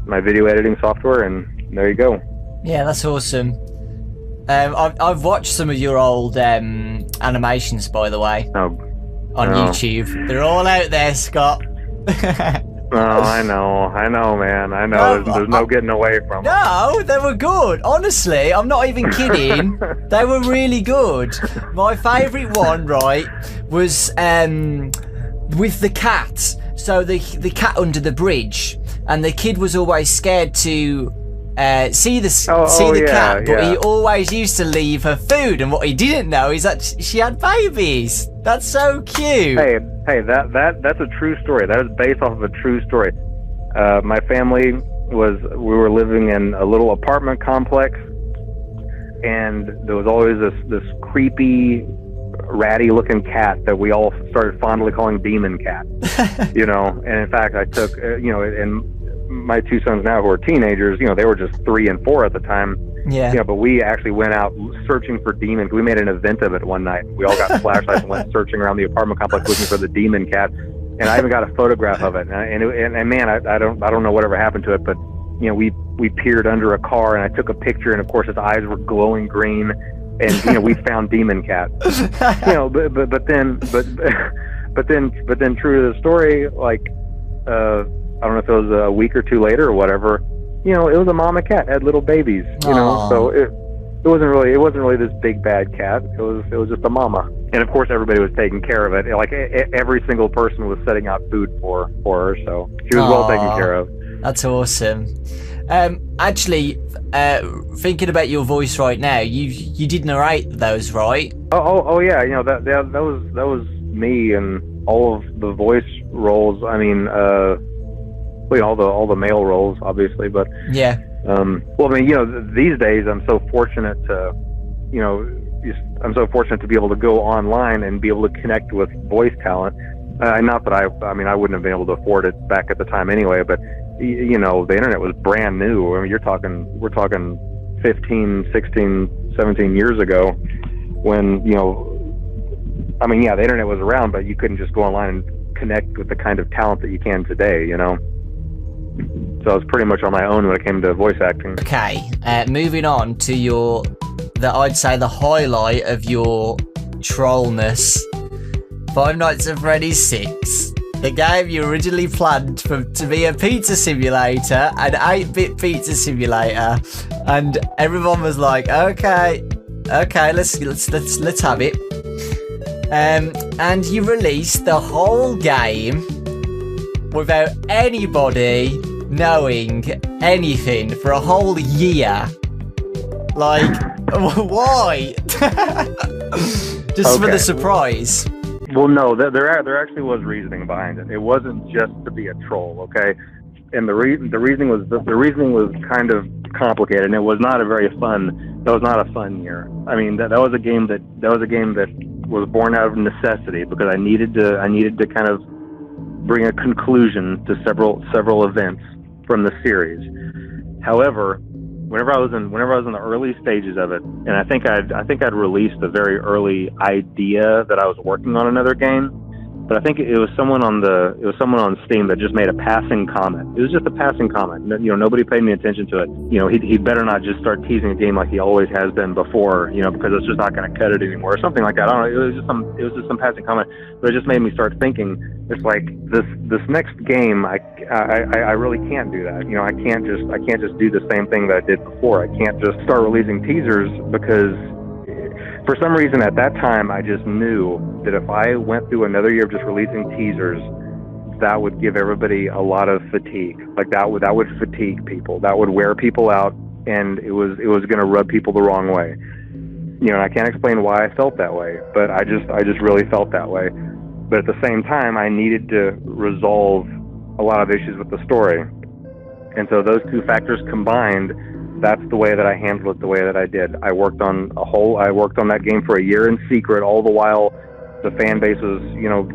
my video editing software, and there you go. Yeah, that's awesome. I've watched some of your old animations, by the way, on YouTube. They're all out there, Scott. I know, man. I know. There's no getting away from it. No, they were good. Honestly, I'm not even kidding. They were really good. My favourite one, right, was with the cat. So the cat under the bridge, and the kid was always scared to see the cat, but he always used to leave her food, and what he didn't know is that she had babies. That's so cute. Hey, that's a true story. That is based off of a true story. My family we were living in a little apartment complex, and there was always this creepy, ratty looking cat that we all started fondly calling Demon Cat. And in fact I took and my two sons now, who are teenagers, they were just 3 and 4 at the time. But we actually went out searching for demons. We made an event of it one night. We all got flashlights and went searching around the apartment complex looking for the Demon Cat. And I even got a photograph of it. And man, I don't know whatever happened to it, but we peered under a car, and I took a picture, and of course his eyes were glowing green, and we found Demon Cat. But then true to the story, like I don't know if it was a week or 2 later or whatever, it was a mama cat, had little babies, so it wasn't really this big bad cat. It was just a mama. And of course everybody was taking care of it. Like every single person was setting out food for her, so she was well taken care of. That's awesome. Actually, thinking about your voice right now, you did narrate those, right? Oh yeah, that was me, and all of the voice roles. I mean, all the male roles, obviously, but yeah. These days I'm so fortunate to, be able to go online and be able to connect with voice talent. Not that I wouldn't have been able to afford it back at the time anyway, but the internet was brand new. I mean, we're talking 15, 16, 17 years ago, when, the internet was around, but you couldn't just go online and connect with the kind of talent that you can today, So I was pretty much on my own when it came to voice acting. Okay, moving on to I'd say the highlight of your trollness. Five Nights at Freddy's 6. The game you originally planned to be a pizza simulator, an 8-bit pizza simulator, and everyone was like, okay, let's have it. And you released the whole game without anybody knowing anything for a whole year. Like, why? Just for the surprise. Well, no, there actually was reasoning behind it. It wasn't just to be a troll, okay? And the reasoning was kind of complicated, and it was not a very fun. That was not a fun year. I mean, that was a game that was born out of necessity, because I needed to kind of bring a conclusion to several events from the series. However, whenever I was in the early stages of it, and I think I'd released a very early idea that I was working on another game, but I think it was someone on Steam that just made a passing comment. It was just a passing comment. Nobody paid any attention to it. He'd better not just start teasing a game like he always has been before, because it's just not going to cut it anymore, or something like that. I don't know. It was just some passing comment, but it just made me start thinking. It's like this next game, I really can't do that. I can't just do the same thing that I did before. I can't just start releasing teasers, because for some reason at that time I just knew that if I went through another year of just releasing teasers, that would give everybody a lot of fatigue. Like that would fatigue people. That would wear people out, and it was going to rub people the wrong way. And I can't explain why I felt that way, but I just really felt that way. But at the same time, I needed to resolve a lot of issues with the story. And so those two factors combined, that's the way that I handled it the way that I did. I worked on that game for a year in secret, all the while the fan base was,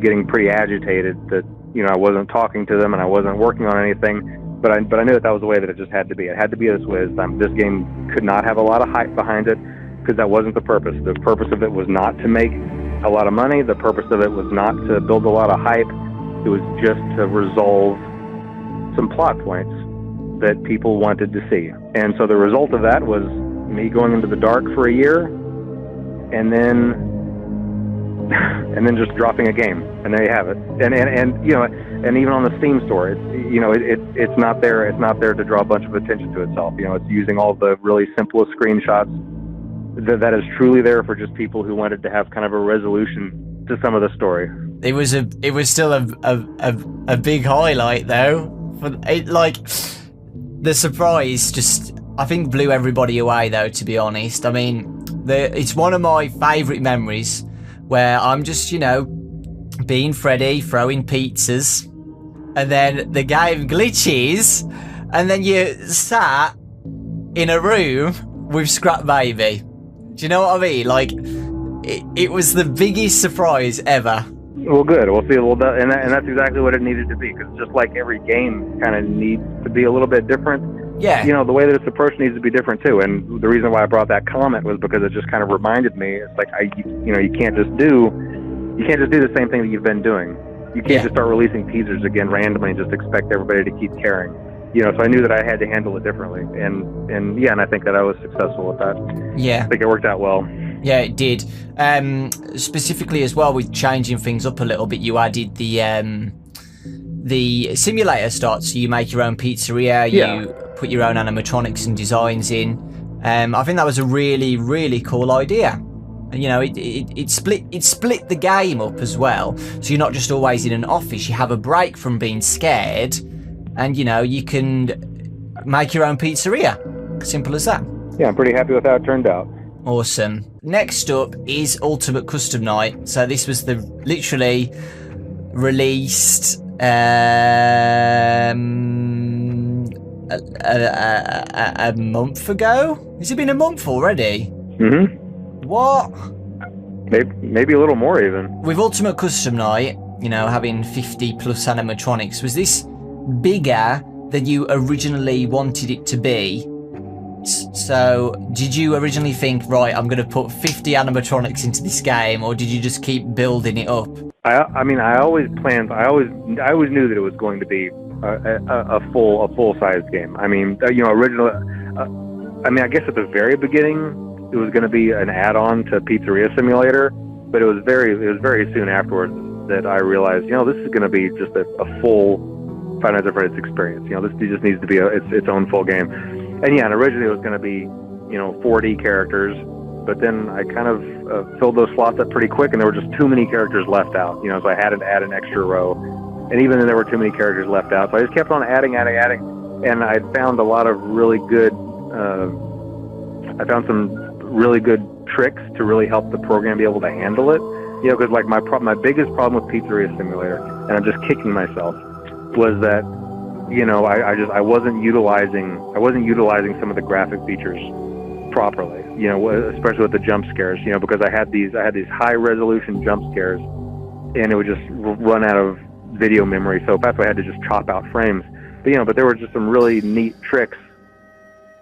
getting pretty agitated that, I wasn't talking to them and I wasn't working on anything. But I knew that was the way that it just had to be. It had to be this way. This game could not have a lot of hype behind it because that wasn't the purpose. The purpose of it was not to make a lot of money. The purpose of it was not to build a lot of hype. It was just to resolve some plot points that people wanted to see. And so the result of that was me going into the dark for a year and then just dropping a game, and there you have it. And even on the Steam store, it's not there to draw a bunch of attention to itself. It's using all the really simplest screenshots that is truly there for just people who wanted to have kind of a resolution to some of the story. It was still a big highlight though. The surprise just, I think, blew everybody away though, to be honest. I mean, it's one of my favourite memories where I'm just, being Freddy, throwing pizzas, and then the game glitches, and then you sat in a room with Scrap Baby. Do you know what I mean? Like, it was the biggest surprise ever. Well, good. We'll see. And that's exactly what it needed to be, because just like every game kind of needs to be a little bit different. Yeah. The way that it's approached needs to be different too. And the reason why I brought that comment was because it just kind of reminded me. It's like you can't just do the same thing that you've been doing. You can't just start releasing teasers again randomly and just expect everybody to keep caring. So I knew that I had to handle it differently. And I think that I was successful with that. Yeah. I think it worked out well. Yeah, it did. Specifically as well, with changing things up a little bit, you added the simulator start, so you make your own pizzeria, you put your own animatronics and designs in. I think that was a really, really cool idea. And it split the game up as well, so you're not just always in an office. You have a break from being scared, and you can make your own pizzeria. Simple as that. Yeah, I'm pretty happy with how it turned out. Awesome. Next up is Ultimate Custom Night. So this was literally released a month ago. Has it been a month already? Mm-hmm. What? Maybe a little more even. With Ultimate Custom Night, having 50 plus animatronics, was this bigger than you originally wanted it to be? So, did you originally think, right, I'm going to put 50 animatronics into this game, or did you just keep building it up? I always planned. I always knew that it was going to be a full-sized game. Originally, I guess at the very beginning, it was going to be an add-on to Pizzeria Simulator, but it was very soon afterwards that I realized, this is going to be just a full Five Nights at Freddy's experience. This just needs to be its own full game. And originally it was going to be, 40 characters, but then I kind of filled those slots up pretty quick, and there were just too many characters left out. So I had to add an extra row, and even then there were too many characters left out. So I just kept on adding, and I found a lot of really good. I found some really good tricks to really help the program be able to handle it. Because like my biggest problem with Pizzeria Simulator, and I'm just kicking myself, was that I wasn't utilizing some of the graphic features properly, especially with the jump scares, because I had these high resolution jump scares, and it would just run out of video memory. So that's why I had to just chop out frames. But there were just some really neat tricks,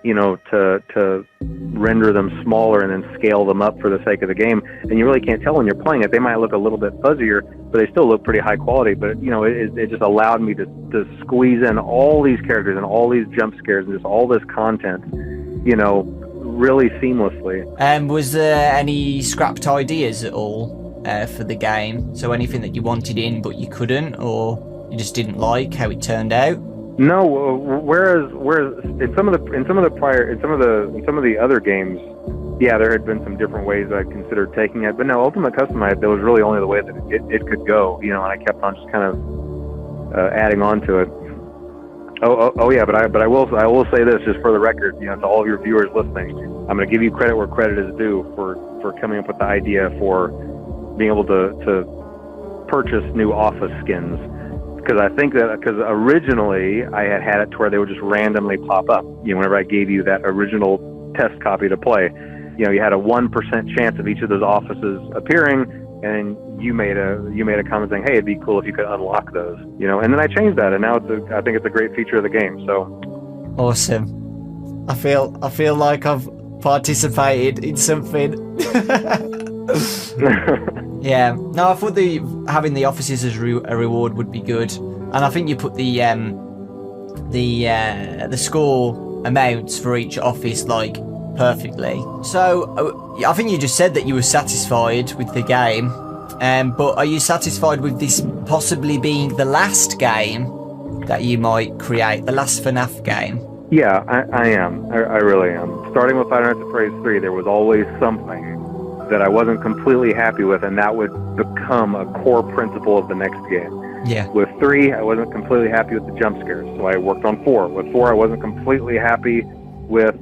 to render them smaller and then scale them up for the sake of the game. And you really can't tell when you're playing it. They might look a little bit fuzzier, but they still look pretty high quality. But it just allowed me to squeeze in all these characters and all these jump scares and just all this content, really seamlessly. Was there any scrapped ideas at all for the game? So anything that you wanted in but you couldn't, or you just didn't like how it turned out? No, whereas in some of the other games, there had been some different ways I considered taking it. But no, Ultimate Custom Night, that was really only the way that it could go, and I kept on just kind of adding on to it. But I will say this just for the record, to all of your viewers listening, I'm going to give you credit where credit is due for coming up with the idea for being able to purchase new office skins. because I think that because originally I had it to where they would just randomly pop up. Whenever I gave you that original test copy to play, you had a 1% chance of each of those offices appearing, and you made a comment saying, "Hey, it'd be cool if you could unlock those." And then I changed that, and now I think it's a great feature of the game. So awesome. I feel like I've participated in something. Yeah. No, I thought having the offices as a reward would be good, and I think you put the score amounts for each office perfectly. So I think you just said that you were satisfied with the game, but are you satisfied with this possibly being the last game that you might create, the last FNaF game? Yeah, I am. I really am. Starting with Five Nights at Freddy's 3, there was always something that I wasn't completely happy with, and that would become a core principle of the next game. Yeah. With 3, I wasn't completely happy with the jump scares, so I worked on 4. With 4, I wasn't completely happy with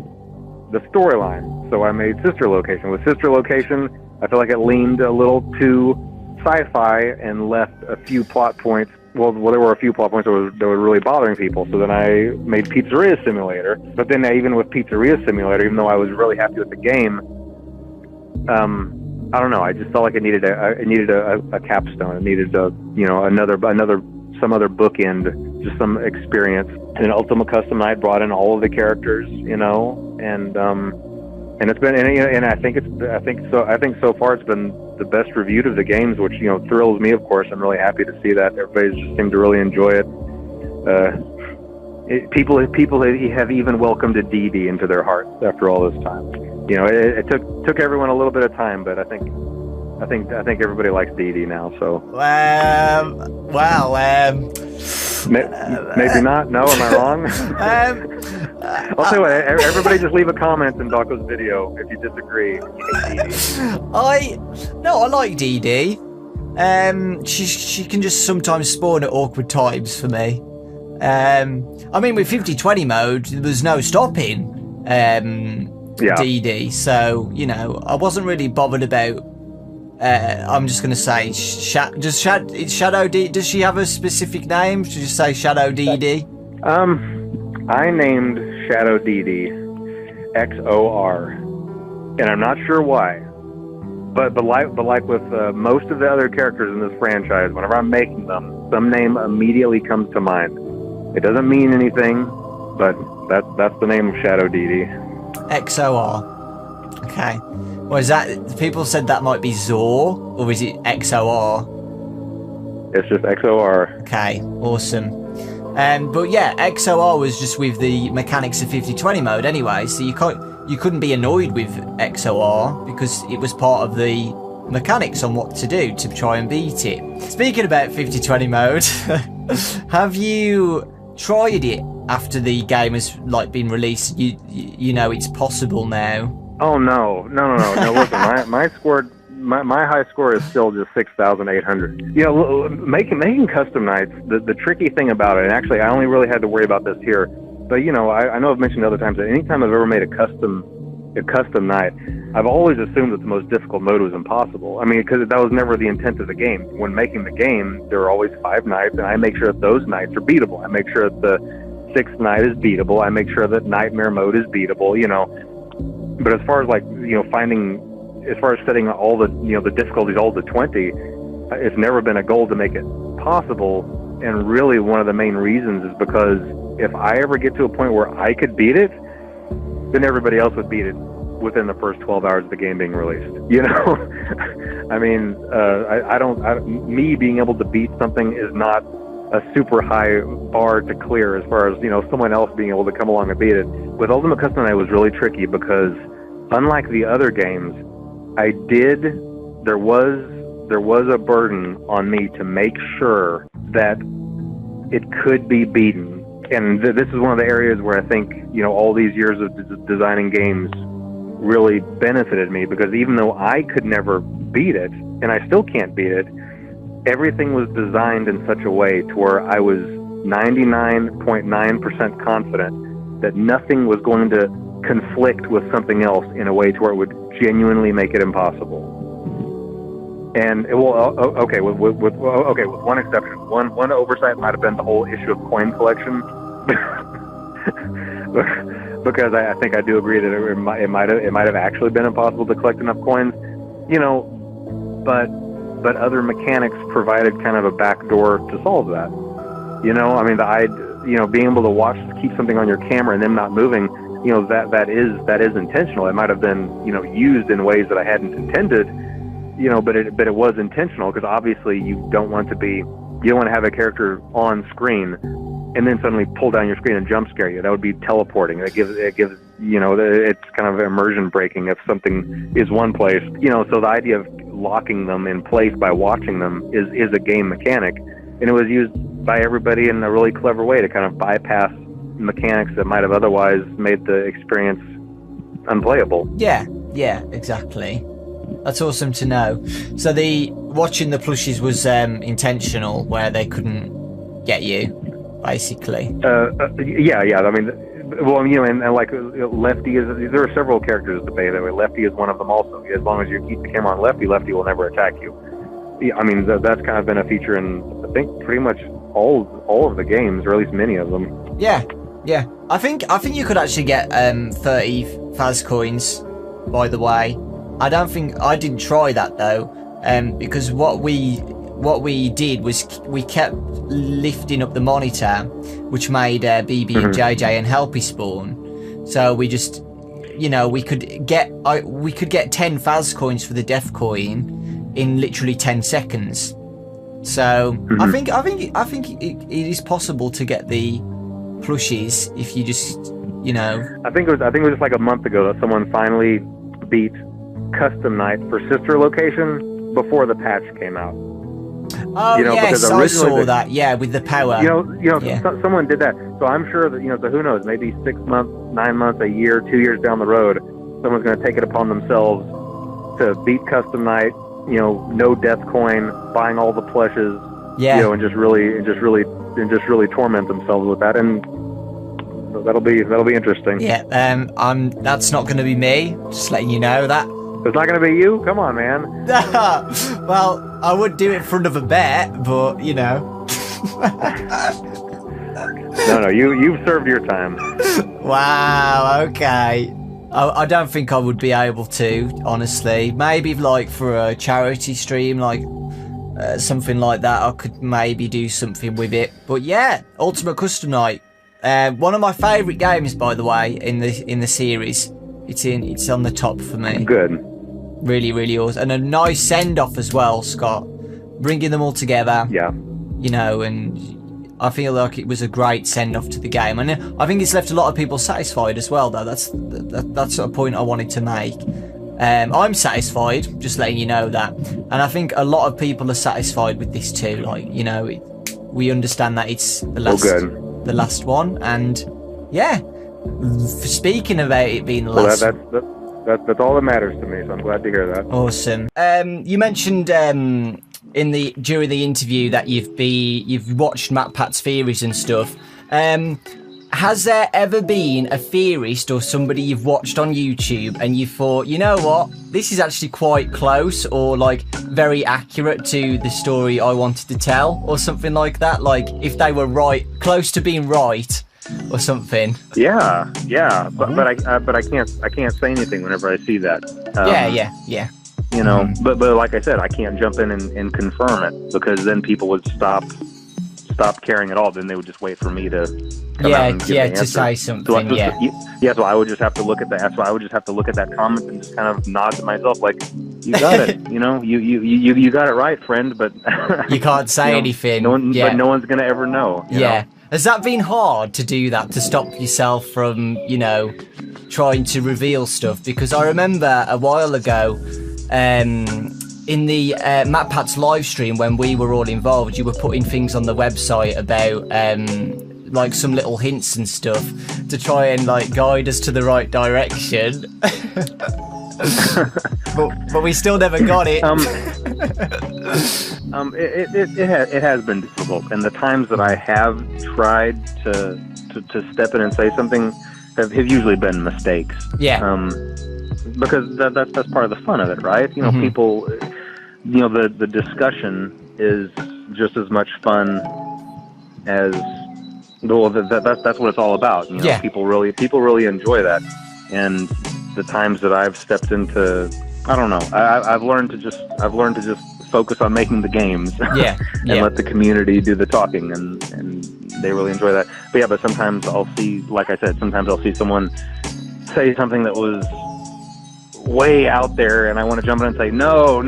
the storyline, so I made Sister Location. With Sister Location, I feel like it leaned a little too sci-fi and left a few plot points. Well, there were a few plot points that were really bothering people, so then I made Pizzeria Simulator. But then even with Pizzeria Simulator, even though I was really happy with the game, I don't know. I just felt like it needed a capstone. It needed some other bookend, just some experience. And Ultimate Custom Night brought in all of the characters, and it's been, and I think so far it's been the best reviewed of the games, which thrills me. Of course, I'm really happy to see that everybody just seemed to really enjoy it. People have even welcomed a DD into their hearts after all this time. It took everyone a little bit of time, but I think everybody likes DD now. So maybe not. No, am I wrong? I'll tell you what. Everybody just leave a comment in Dawko's video if you disagree. I like DD. She can just sometimes spawn at awkward times for me. I mean, with 50-20 mode, there was no stopping DD, so I wasn't really bothered about. I'm just gonna say it's Shadow D. Does she have a specific name? Should you say Shadow DD? I named Shadow DD XOR, and I'm not sure why. But like with most of the other characters in this franchise, whenever I'm making them, some name immediately comes to mind. It doesn't mean anything, but that's the name of Shadow DD. XOR. Okay. Well, is that, people said that might be Zor, or is it XOR? It's just XOR. Okay, awesome. But yeah, XOR was just with the mechanics of 50-20 mode anyway, so you couldn't be annoyed with XOR because it was part of the mechanics on what to do to try and beat it. Speaking about 50-20 mode, have you tried it after the game has been released? You know it's possible now. Oh no! Listen, my high score is still just 6,800. Making custom nights. The tricky thing about it, and actually I only really had to worry about this here, but I know I've mentioned other times that anytime I've ever made a custom night, I've always assumed that the most difficult mode was impossible. I mean, because that was never the intent of the game. When making the game, there are always 5 nights, and I make sure that those nights are beatable. I make sure that the 6th night is beatable. I make sure that nightmare mode is beatable. But as far as as far as setting all the the difficulties all to 20, it's never been a goal to make it possible. And really, one of the main reasons is because if I ever get to a point where I could beat it, then everybody else would beat it within the first 12 hours of the game being released. I mean, me being able to beat something is not a super high bar to clear as far as someone else being able to come along and beat it. With Ultimate Custom Night, it was really tricky because unlike the other games, there was a burden on me to make sure that it could be beaten. And this is one of the areas where I think all these years of designing games really benefited me, because even though I could never beat it, and I still can't beat it, everything was designed in such a way to where I was 99.9% confident that nothing was going to conflict with something else in a way to where it would genuinely make it impossible. And okay, with one exception, one oversight might have been the whole issue of coin collection, because I think I do agree that it might have actually been impossible to collect enough coins, but other mechanics provided kind of a backdoor to solve that. I mean, being able to keep something on your camera and them not moving, that is intentional. It might have been used in ways that I hadn't intended. But it was intentional, because obviously you don't want to have a character on screen and then suddenly pull down your screen and jump scare you. That would be teleporting. It gives it's kind of immersion breaking if something is one place. So the idea of locking them in place by watching them is a game mechanic, and it was used by everybody in a really clever way to kind of bypass mechanics that might have otherwise made the experience unplayable. Yeah, exactly. That's awesome to know. So watching the plushies was intentional, where they couldn't get you, basically. Yeah. I mean, and like Lefty is. There are several characters to play that way. Lefty is one of them also. As long as you keep the camera on Lefty, Lefty will never attack you. I mean, that's kind of been a feature in, I think, pretty much all of the games, or at least many of them. Yeah. I think you could actually get 30 Faz coins. By the way, I didn't try that though, because what we did was we kept lifting up the monitor, which made BB and JJ and Helpy spawn. So we just, we could get 10 Faz coins for the Def coin in literally 10 seconds. So I think it is possible to get the plushies if you just, I think it was just like a month ago that someone finally beat Custom Night for Sister Location before the patch came out. Oh, yes, I saw that. Yeah, with the power. Someone did that. So I'm sure that, so who knows, maybe 6 months, 9 months, a year, 2 years down the road, someone's going to take it upon themselves to beat Custom Night, no death coin, buying all the plushes, and just really torment themselves with that. And that'll be interesting. Yeah, that's not going to be me. Just letting you know that. It's not going to be you? Come on, man. Well, I would do it in front of a bet, but No, you've served your time. Wow. Okay. I don't think I would be able to, honestly. Maybe like for a charity stream, like something like that, I could maybe do something with it. But yeah, Ultimate Custom Night. One of my favourite games, by the way, in the series. It's on the top for me. Good. Really, really awesome. And a nice send-off as well, Scott. Bringing them all together. Yeah. And I feel like it was a great send-off to the game. And I think it's left a lot of people satisfied as well, though. That's a point I wanted to make. I'm satisfied, just letting you know that. And I think a lot of people are satisfied with this too. Like, we understand that it's the last one. And, yeah. Speaking about it being the last... That's all that matters to me, so I'm glad to hear that. Awesome. You mentioned during the interview that you've watched MatPat's theories and stuff. Has there ever been a theorist or somebody you've watched on YouTube and you thought, you know what, this is actually quite close or like very accurate to the story I wanted to tell or something like that? Like if they were right, close to being right or something. Yeah. But I can't say anything whenever I see that. Yeah. But like I said, I can't jump in and confirm it because then people would stop caring at all. Then they would just wait for me to come out and give the answer. To say something. So I would just have to look at that. That's why I would just have to look at that comment and just kind of nod to myself, like, you got it. You got it right, friend. But you can't say anything. But no one's gonna ever know. You know? Has that been hard to do that, to stop yourself from, trying to reveal stuff? Because I remember a while ago, in the MatPat's live stream when we were all involved, you were putting things on the website about like some little hints and stuff to try and like guide us to the right direction. but we still never got it. It has been difficult, and the times that I have tried to step in and say something have usually been mistakes. Yeah. Because that's part of the fun of it, right? People. the discussion is just as much fun as that's what it's all about. People really enjoy that, and the times that I've stepped into, I don't know, I've learned to just focus on making the games, and let the community do the talking, and they really enjoy that. But sometimes I'll see, like I said, someone say something that was way out there, and I want to jump in and say, no,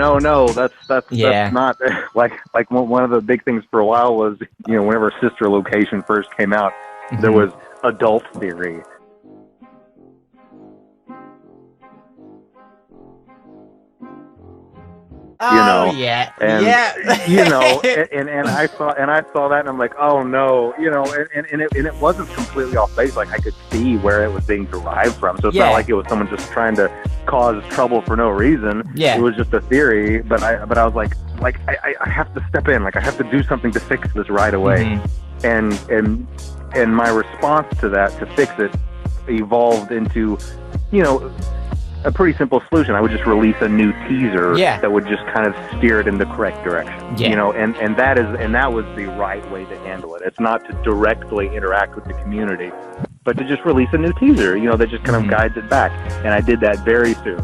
that's not like one of the big things for a while was, whenever Sister Location first came out, there was adult theory. Oh, and and I saw that, and I'm like, oh no, and it wasn't completely off base. Like, I could see where it was being derived from. So it's not like it was someone just trying to cause trouble for no reason. It was just a theory. But I was like I have to step in. Like, I have to do something to fix this right away. And my response to that, to fix it, evolved into, a pretty simple solution. I would just release a new teaser that would just kind of steer it in the correct direction. And that was the right way to handle it. It's not to directly interact with the community, but to just release a new teaser, that just kind of guides it back. And I did that very soon,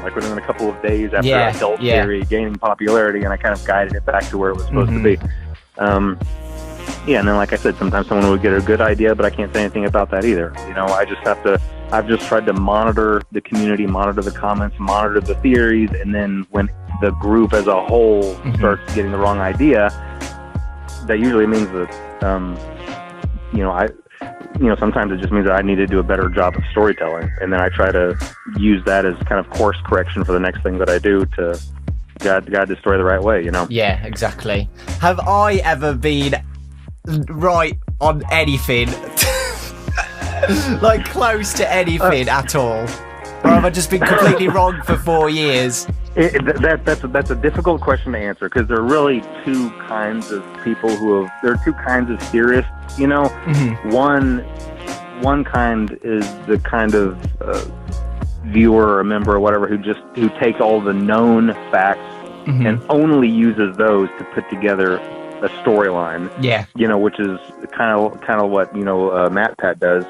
like within a couple of days after adult theory gaining popularity, and I kind of guided it back to where it was supposed to be. And then, like I said, sometimes someone would get a good idea, but I can't say anything about that either. I've just tried to monitor the community, monitor the comments, monitor the theories, and then when the group as a whole starts getting the wrong idea, that usually means that, sometimes it just means that I need to do a better job of storytelling, and then I try to use that as kind of course correction for the next thing that I do to guide the story the right way, Yeah, exactly. Have I ever been right on anything? Like, close to anything at all? Or have I just been completely wrong for 4 years? That's a difficult question to answer, because there are really two kinds of people there are two kinds of theorists, One kind is the kind of viewer or member or whatever who takes all the known facts and only uses those to put together a storyline, which is kind of what Matt Pat does.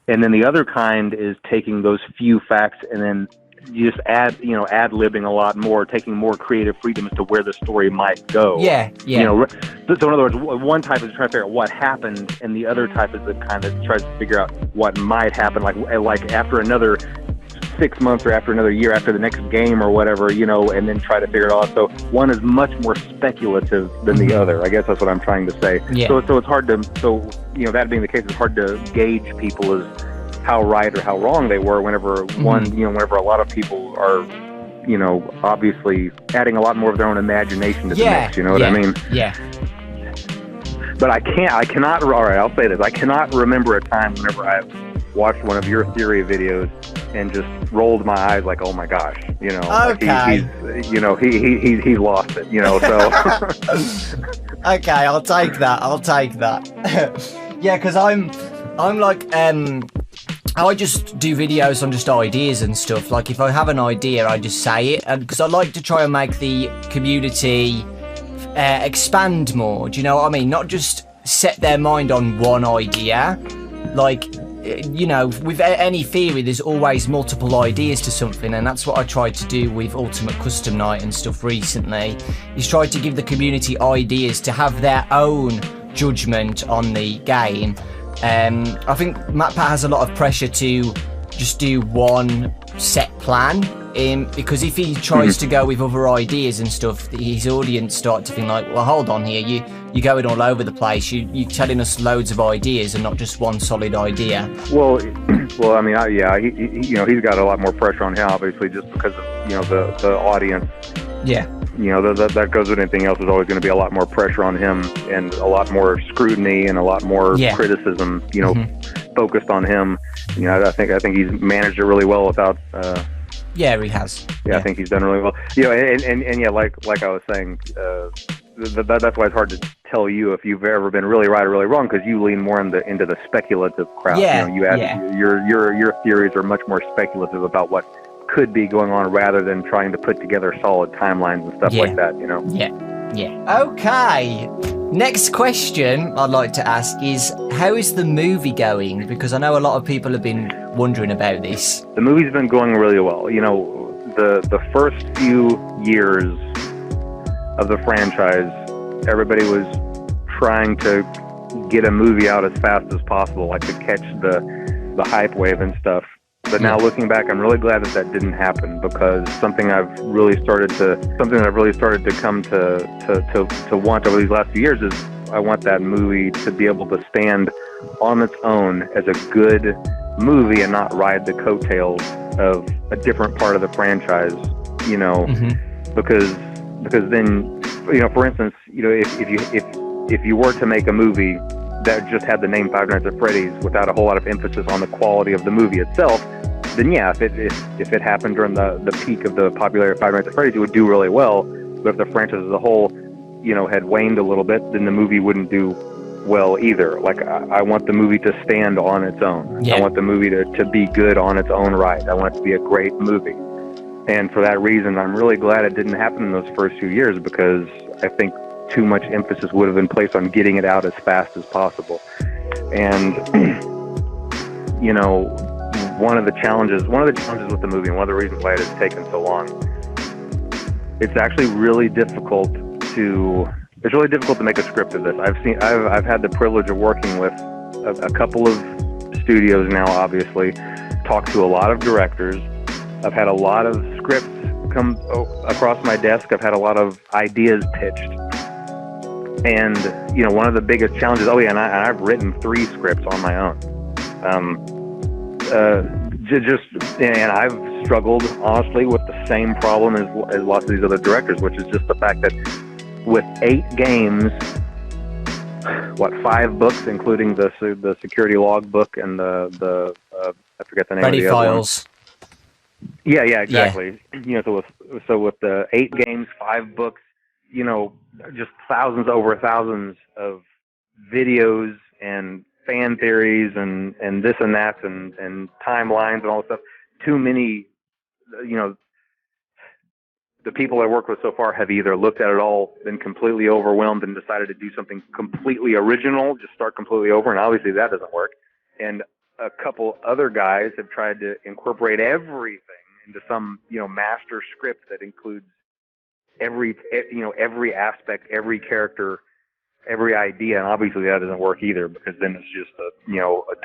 And then the other kind is taking those few facts and then you just ad-libbing a lot more, taking more creative freedom as to where the story might go. So in other words, one type is trying to figure out what happened, and the other type is the kind that tries to figure out what might happen, like after another 6 months or after another year, after the next game or whatever, and then try to figure it out. So one is much more speculative than the other. I guess that's what I'm trying to say. So it's hard to, that being the case, it's hard to gauge people as how right or how wrong they were whenever whenever a lot of people are, obviously adding a lot more of their own imagination to the mix, you know what I mean? But I'll say this, I cannot remember a time whenever I've watched one of your theory videos and just rolled my eyes like, oh my gosh, Okay. Like he's lost it, so. Okay, I'll take that. Yeah, because I'm like, I just do videos on just ideas and stuff. Like, if I have an idea, I just say it, and because I like to try and make the community expand more. Do you know what I mean? Not just set their mind on one idea. Like, with any theory, there's always multiple ideas to something, and that's what I tried to do with Ultimate Custom Night and stuff recently, is try to give the community ideas to have their own judgment on the game. I think MatPat has a lot of pressure to just do one set plan, because if he tries to go with other ideas and stuff, his audience start to think like, well, hold on here, you're going all over the place, you're telling us loads of ideas and not just one solid idea. Well, I mean, he's got a lot more pressure on him, obviously, just because of, the audience. That goes with anything else. There's always going to be a lot more pressure on him, and a lot more scrutiny, and a lot more criticism, focused on him. I think he's managed it really well without. Yeah, he has. I think he's done really well. Like I was saying, that's why it's hard to tell you if you've ever been really right or really wrong, because you lean more into the speculative crowd. Your theories are much more speculative about what could be going on rather than trying to put together solid timelines and stuff like that, you know? Yeah. Okay. Next question I'd like to ask is, how is the movie going? Because I know a lot of people have been wondering about this. The movie's been going really well. You know, the first few years of the franchise, everybody was trying to get a movie out as fast as possible, like to catch the hype wave and stuff. But now looking back, I'm really glad that didn't happen, because something that I've really started to come to want over these last few years is I want that movie to be able to stand on its own as a good movie and not ride the coattails of a different part of the franchise, you know, because then, you know, for instance, you know, if you were to make a movie that just had the name Five Nights at Freddy's without a whole lot of emphasis on the quality of the movie itself, then yeah, if it happened during the peak of the popularity of Five Nights at Freddy's, it would do really well. But if the franchise as a whole, you know, had waned a little bit, then the movie wouldn't do well either. Like, I want the movie to stand on its own. I want the movie to be good on its own right. I want it to be a great movie. And for that reason, I'm really glad it didn't happen in those first few years, because I think too much emphasis would have been placed on getting it out as fast as possible. And, you know, one of the challenges with the movie, and one of the reasons why it has taken so long, it's actually really difficult to make a script of this. I've had the privilege of working with a couple of studios now, obviously, talked to a lot of directors. I've had a lot of scripts come across my desk. I've had a lot of ideas pitched. And, you know, one of the biggest challenges, and I've written 3 scripts on my own. And I've struggled, honestly, with the same problem as lots of these other directors, which is just the fact that with 8 games, 5 books, including the security log book and the I forget the name Freddy of the Files. other one. Yeah, exactly. Yeah. You know, so with the 8 games, 5 books, you know, just thousands over thousands of videos and fan theories and this and that and timelines and all this stuff. Too many, you know, the people I worked with so far have either looked at it all, been completely overwhelmed and decided to do something completely original, just start completely over, and obviously that doesn't work. And a couple other guys have tried to incorporate everything into some, you know, master script that includes every aspect, every character, every idea, and obviously that doesn't work either, because then it's just a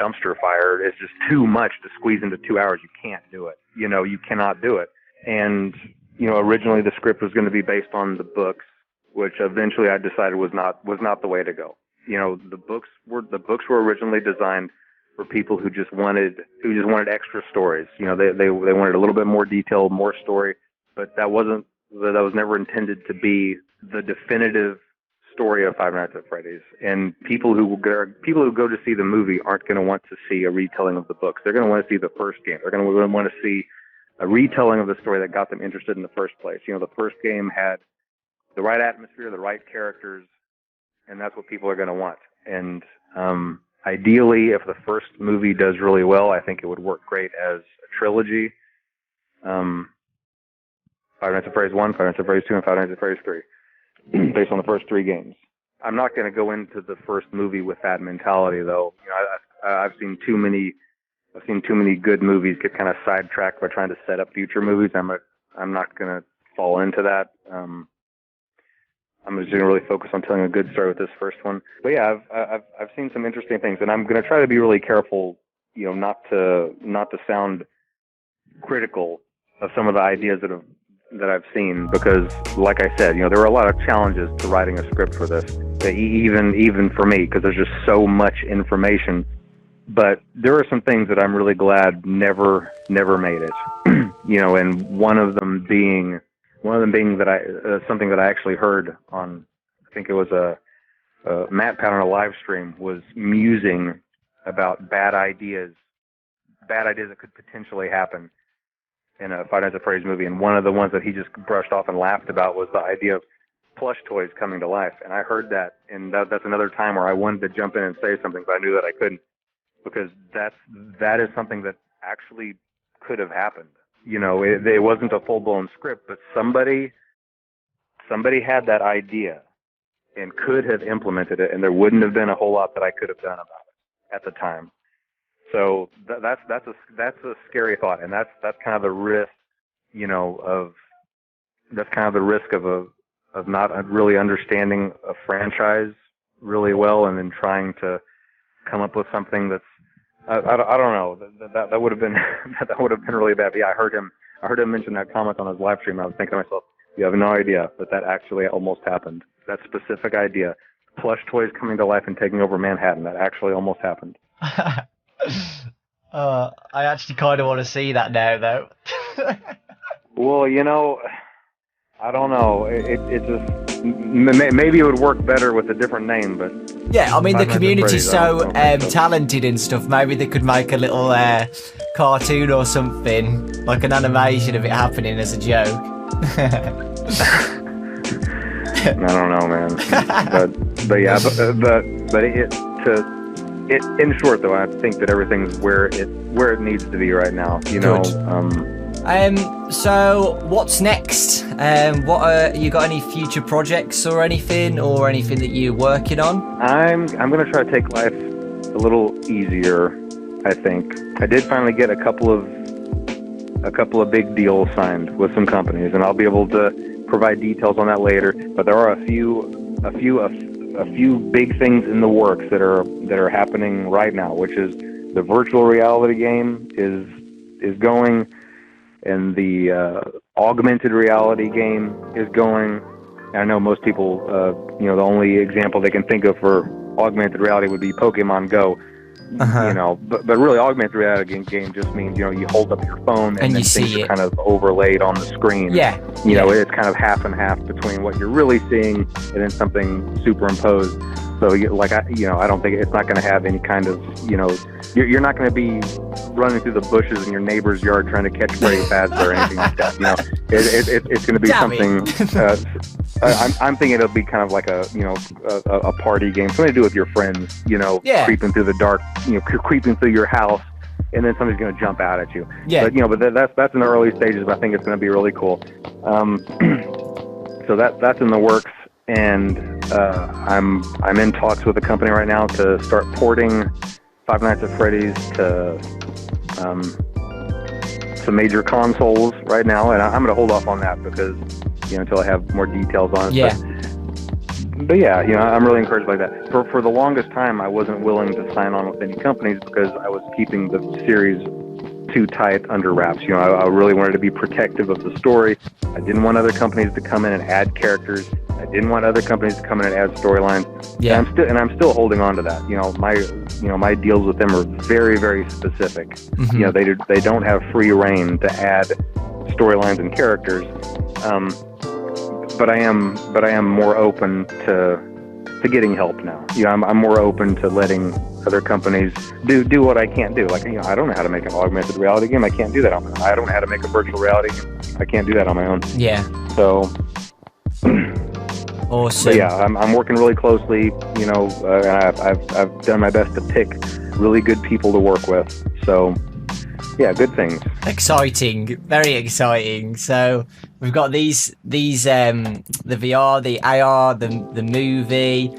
dumpster fire. It's just too much to squeeze into 2 hours. You can't do it. You know, you cannot do it. And, you know, originally the script was going to be based on the books, which eventually I decided was not the way to go. You know, the books were originally designed for people who just wanted extra stories. You know, they wanted a little bit more detail, more story, but that was never intended to be the definitive story of Five Nights at Freddy's. And people who go to see the movie aren't going to want to see a retelling of the books. They're going to want to see the first game. They're going to want to see a retelling of the story that got them interested in the first place. You know, the first game had the right atmosphere, the right characters, and that's what people are going to want. And ideally, if the first movie does really well, I think it would work great as a trilogy. Five Nights at Freddy's 1, Five Nights at Freddy's 2, and Five Nights at Freddy's 3. Based on the first 3 games. I'm not going to go into the first movie with that mentality, though. You know, I've seen too many good movies get kind of sidetracked by trying to set up future movies. I'm not going to fall into that. I'm just going to really focus on telling a good story with this first one. But yeah, I've seen some interesting things, and I'm going to try to be really careful, you know, not to sound critical of some of the ideas that I've seen, because, like I said, you know, there were a lot of challenges to writing a script for this, even for me, because there's just so much information. But there are some things that I'm really glad never made it. You know, and one of them being that something that I actually heard on, I think it was a Matt Pat on a live stream, was musing about bad ideas that could potentially happen in a Five Nights at Freddy's movie, and one of the ones that he just brushed off and laughed about was the idea of plush toys coming to life. And I heard that, and that's another time where I wanted to jump in and say something, but I knew that I couldn't, because that is something that actually could have happened. it wasn't a full-blown script, but somebody had that idea and could have implemented it, and there wouldn't have been a whole lot that I could have done about it at the time. So that's a scary thought, and that's kind of the risk, of not really understanding a franchise really well, and then trying to come up with something that's I don't know, that would have been really bad. But yeah, I heard him mention that comment on his live stream. I was thinking to myself, you have no idea that actually almost happened. That specific idea, plush toys coming to life and taking over Manhattan, that actually almost happened. I actually kind of want to see that now, though. Well, I don't know. It just maybe it would work better with a different name, but yeah, I mean the community's so talented and stuff. Maybe they could make a little cartoon or something, like an animation of it happening as a joke. I don't know, man. In short, though, I think that everything's where it needs to be right now. So what's next? You got any future projects or anything that you're working on? I'm gonna try to take life a little easier. I think I did finally get a couple of big deals signed with some companies, and I'll be able to provide details on that later. But there are a few big things in the works that are happening right now, which is the virtual reality game is going, and the augmented reality game is going. I know most people, the only example they can think of for augmented reality would be Pokemon Go. But really, augmented reality game just means you hold up your phone and then things are kind of overlaid on the screen. Yeah. It's kind of half and half between what you're really seeing and then something superimposed. So, I don't think it's not going to have any kind of, you're not going to be running through the bushes in your neighbor's yard trying to catch Freddy Fazbear or anything like that. It's going to be something. I'm thinking it'll be kind of like a party game, something to do with your friends. Creeping through the dark, creeping through your house, and then somebody's going to jump out at you. Yeah. But that's in the early stages. But I think it's going to be really cool. So that's in the works. And I'm in talks with a company right now to start porting Five Nights at Freddy's to major consoles right now, and I'm going to hold off on that because until I have more details on it. Yeah. But yeah, I'm really encouraged by that. For the longest time, I wasn't willing to sign on with any companies because I was keeping the series too tight under wraps. I really wanted to be protective of the story. I didn't want other companies to come in and add characters. I didn't want other companies to come in and add storylines. Yeah. And I'm still holding on to that. My deals with them are very, very specific. Mm-hmm. They don't have free reign to add storylines and characters. But I am more open to getting help now. I'm more open to letting other companies do what I can't do. Like, I don't know how to make an augmented reality game. I can't do that on my own. I don't know how to make a virtual reality game. I can't do that on my own. Yeah. So, awesome. But yeah, I'm working really closely. And I've done my best to pick really good people to work with. So, yeah, good things. Exciting, very exciting. So we've got these the VR, the AR, the movie,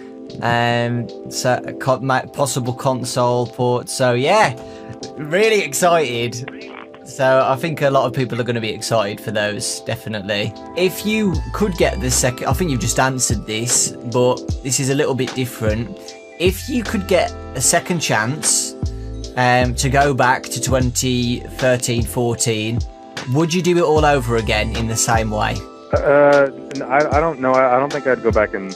so possible console port. So yeah, really excited. So I think a lot of people are going to be excited for those, definitely. If you could get the second, I think you've just answered this, but this is a little bit different. If you could get a second chance to go back to 2013-14, would you do it all over again in the same way? I don't know. I don't think I'd go back and.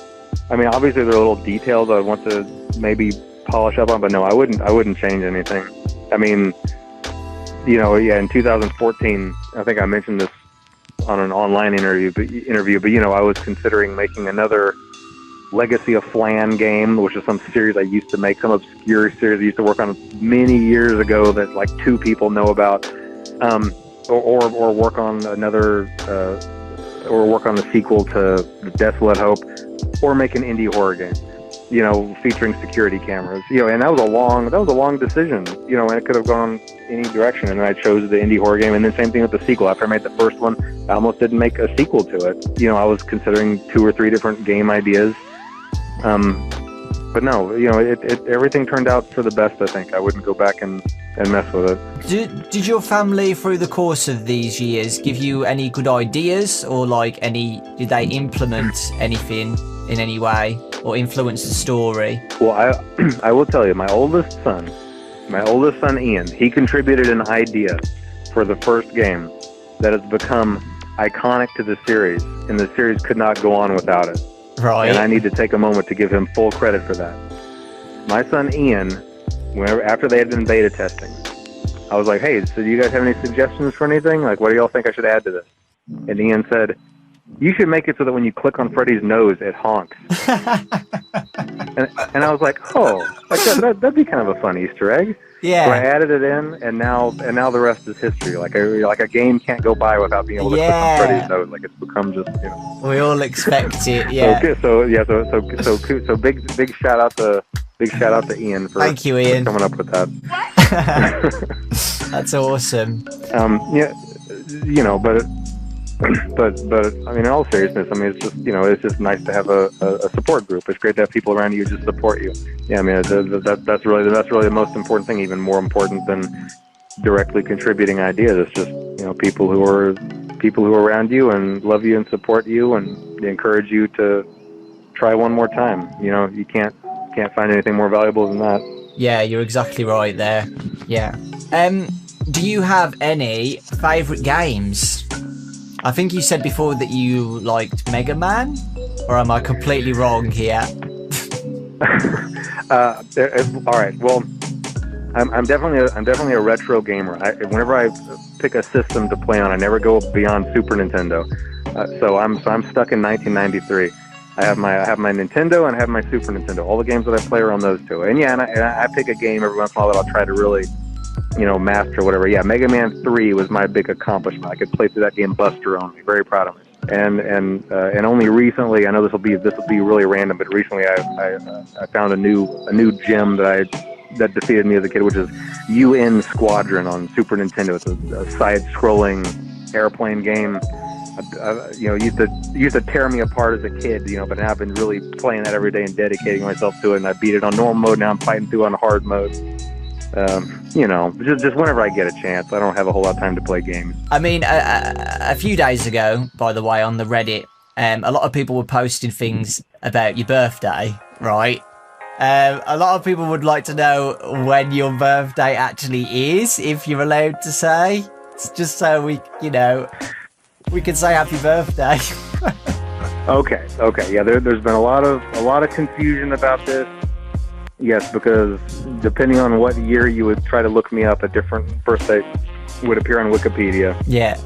I mean, obviously there are little details I want to maybe polish up on, but no, I wouldn't change anything. I mean, in 2014, I think I mentioned this on an online interview, but I was considering making another Legacy of Flan game, which is some series I used to make, some obscure series I used to work on many years ago that like 2 people know about, or work on another, or work on the sequel to Desolate Hope, or make an indie horror game. featuring security cameras, and that was a long decision, and it could have gone any direction. And then I chose the indie horror game, and then same thing with the sequel. After I made the first one, I almost didn't make a sequel to it. I was considering 2 or 3 different game ideas. But no, everything turned out for the best, I think. I wouldn't go back and mess with it. Did your family, through the course of these years, give you any good ideas, or did they implement anything in any way, or influence the story? Well, I will tell you, my oldest son, Ian, he contributed an idea for the first game that has become iconic to the series, and the series could not go on without it. Right. And I need to take a moment to give him full credit for that. My son Ian, after they had been beta testing, I was like, hey, so do you guys have any suggestions for anything? Like, what do y'all think I should add to this? And Ian said, you should make it so that when you click on Freddy's nose, it honks. and I was like, oh, that'd be kind of a fun Easter egg. Yeah. So I added it in, and now the rest is history. Like a game can't go by without being able to click on Freddy's nose. Like, it's become just, We all expect it. Yeah. So big shout out to Ian for Thank you, Ian, coming up with that. That's awesome. But I mean, in all seriousness, I mean, it's just nice to have a support group. It's great to have people around you who just support you. Yeah, I mean, that's really the most important thing, even more important than directly contributing ideas. It's just people who are around you and love you and support you and they encourage you to try one more time. You can't find anything more valuable than that. Yeah, you're exactly right there. Yeah. Do you have any favourite games? I think you said before that you liked Mega Man, or am I completely wrong here? All right. Well, I'm definitely a retro gamer. Whenever I pick a system to play on, I never go beyond Super Nintendo. So I'm stuck in 1993. I have my Nintendo and I have my Super Nintendo. All the games that I play are on those two. And I pick a game every once in a while that I'll try to really master or whatever. Yeah, Mega Man 3 was my big accomplishment. I could play through that game buster only. Very proud of it. And only recently, I know this will be really random, but recently I found a new gem that defeated me as a kid, which is UN Squadron on Super Nintendo. It's a side-scrolling airplane game. Used to tear me apart as a kid, but now I've been really playing that every day and dedicating myself to it. And I beat it on normal mode. Now I'm fighting through on hard mode. Just whenever I get a chance. I don't have a whole lot of time to play games. I mean, a few days ago, by the way, on the Reddit, a lot of people were posting things about your birthday, right? A lot of people would like to know when your birthday actually is, if you're allowed to say. It's just so we can say happy birthday. Okay. Yeah, there's been a lot of confusion about this. Yes, because depending on what year you would try to look me up, a different birthday would appear on Wikipedia. Yeah.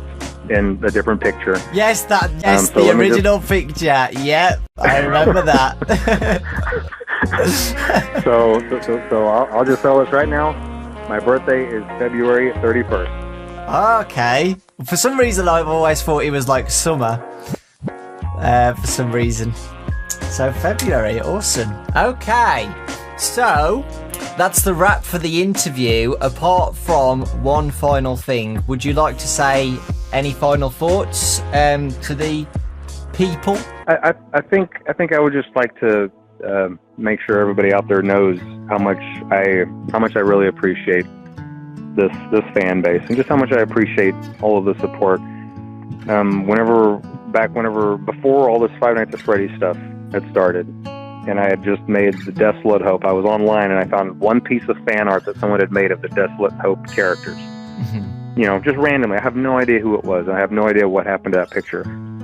In a different picture. Yes, the original picture. Yep, I remember that. So I'll just tell us right now. My birthday is February 31st. Okay. For some reason, I've always thought it was like summer. For some reason. So February, awesome. Okay. So, that's the wrap for the interview. Apart from one final thing, would you like to say any final thoughts to the people? I think I would just like to make sure everybody out there knows how much I really appreciate this fan base and just how much I appreciate all of the support. Before all this Five Nights at Freddy's stuff had started, and I had just made the Desolate Hope. I was online and I found one piece of fan art that someone had made of the Desolate Hope characters. Mm-hmm. Just randomly. I have no idea who it was. I have no idea what happened to that picture.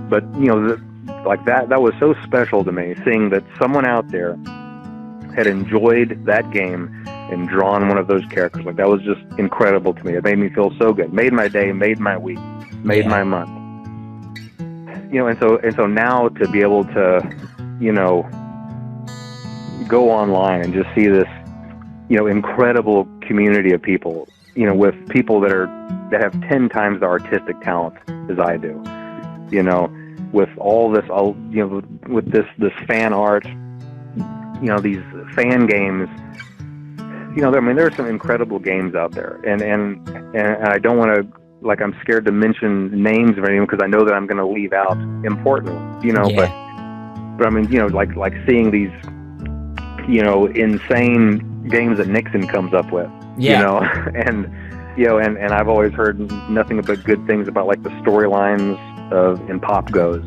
But, that was so special to me, seeing that someone out there had enjoyed that game and drawn one of those characters. That was just incredible to me. It made me feel so good. Made my day, made my week, made my month. And so now to be able to, go online and just see this, incredible community of people, with people that have 10 times the artistic talent as I do, with all this, with this fan art, these fan games. I mean, there are some incredible games out there, and I don't want to, like, I'm scared to mention names of anyone because I know that I'm going to leave out important ones, but I mean, like seeing these, insane games that Nixon comes up with, and I've always heard nothing but good things about, like, the storylines in Pop Goes,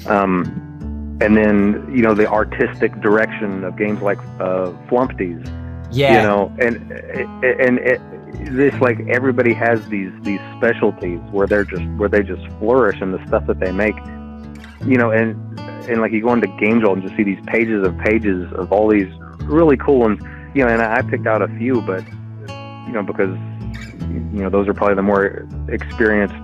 and then, the artistic direction of games like Flumpties. And this, like, everybody has these specialties where they just flourish in the stuff that they make, and like, you go into Game Jolt and just see these pages of all these really cool ones, and I picked out a few, but because those are probably the more experienced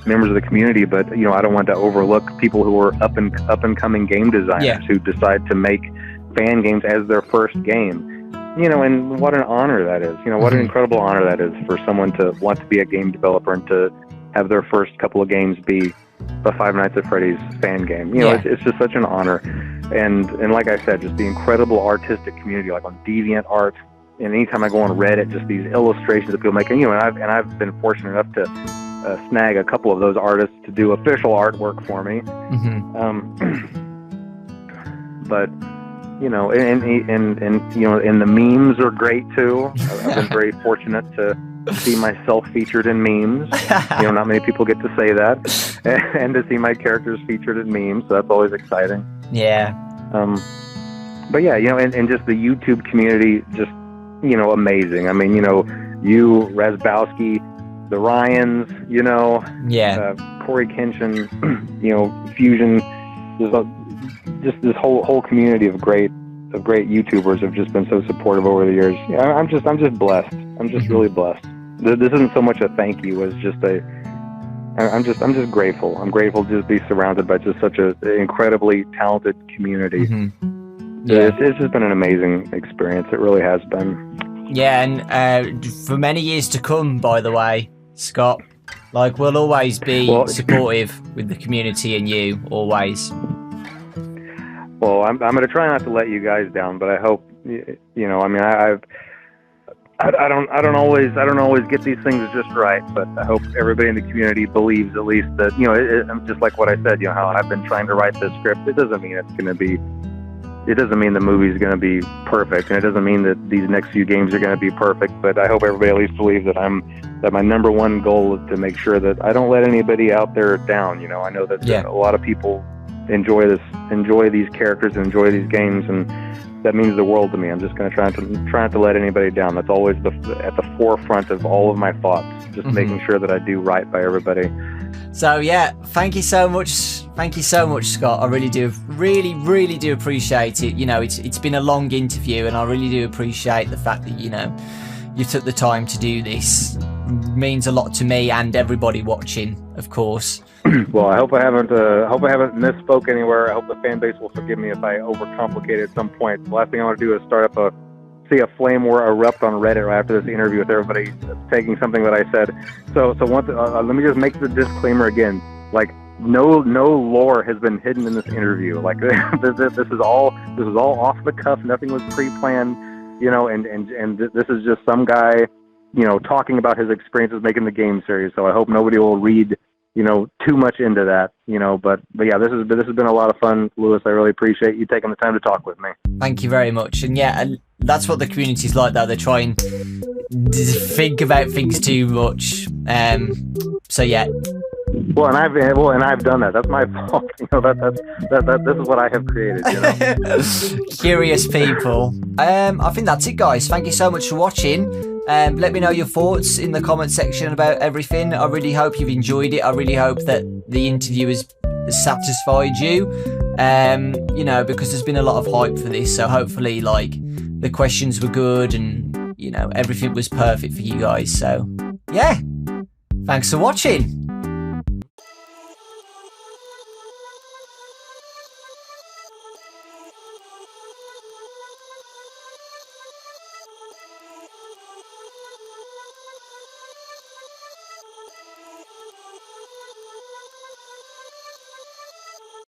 members of the community, but I don't want to overlook people who are up and coming game designers who decide to make fan games as their first game. And what an honor that is. What an incredible honor that is for someone to want to be a game developer and to have their first couple of games be a Five Nights at Freddy's fan game. It's just such an honor. And like I said, just the incredible artistic community, like on DeviantArt, and anytime I go on Reddit, just these illustrations that people make. And I've been fortunate enough to snag a couple of those artists to do official artwork for me. But and the memes are great too. I've been very fortunate to see myself featured in memes. Not many people get to say that, and to see my characters featured in memes. So that's always exciting. Yeah. But yeah, and just the YouTube community, just amazing. I mean, you, Razbowski, the Ryans, Corey Kenshin, Fusion, just this whole community of great YouTubers have just been so supportive over the years. I'm just blessed. I'm just really blessed. This isn't so much a thank you as just I'm just grateful. I'm grateful to just be surrounded by just such an incredibly talented community. It's just been an amazing experience. It really has been. Yeah, and for many years to come, by the way, Scott, like, we'll always be supportive with the community and you, always. Well, I'm going to try not to let you guys down, but I hope, I mean, I don't always get these things just right, but I hope everybody in the community believes at least that, just like what I said, how I've been trying to write this script. It doesn't mean it doesn't mean the movie's going to be perfect, and it doesn't mean that these next few games are going to be perfect, but I hope everybody at least believes that my number one goal is to make sure that I don't let anybody out there down. I know that a lot of people enjoy these characters and enjoy these games, and that means the world to me. I'm just going to try not to let anybody down. That's always at the forefront of all of my thoughts, just making sure that I do right by everybody. So yeah, thank you so much, Scott. I really do appreciate it. It's been a long interview, and I really do appreciate the fact that you took the time to do this. It means a lot to me and everybody watching, of course. Well, I hope I haven't misspoke anywhere. I hope the fan base will forgive me if I overcomplicate at some point. The last thing I want to do is start up see a flame war erupt on Reddit right after this interview with everybody taking something that I said. So let me just make the disclaimer again. Like, no lore has been hidden in this interview. Like, this is all off the cuff. Nothing was pre-planned. And this is just some guy, talking about his experiences making the game series. So I hope nobody will read too much into that, but yeah, this has been a lot of fun, Lewis. I really appreciate you taking the time to talk with me. Thank you very much. And yeah, that's what the community's like, though. They try and think about things too much. So yeah. Well, and I've done that. That's my fault. This is what I have created. Curious people. I think that's it, guys. Thank you so much for watching. Let me know your thoughts in the comment section about everything. I really hope you've enjoyed it. I really hope that the interview has satisfied you. Because there's been a lot of hype for this. So hopefully, the questions were good and everything was perfect for you guys. So yeah, thanks for watching.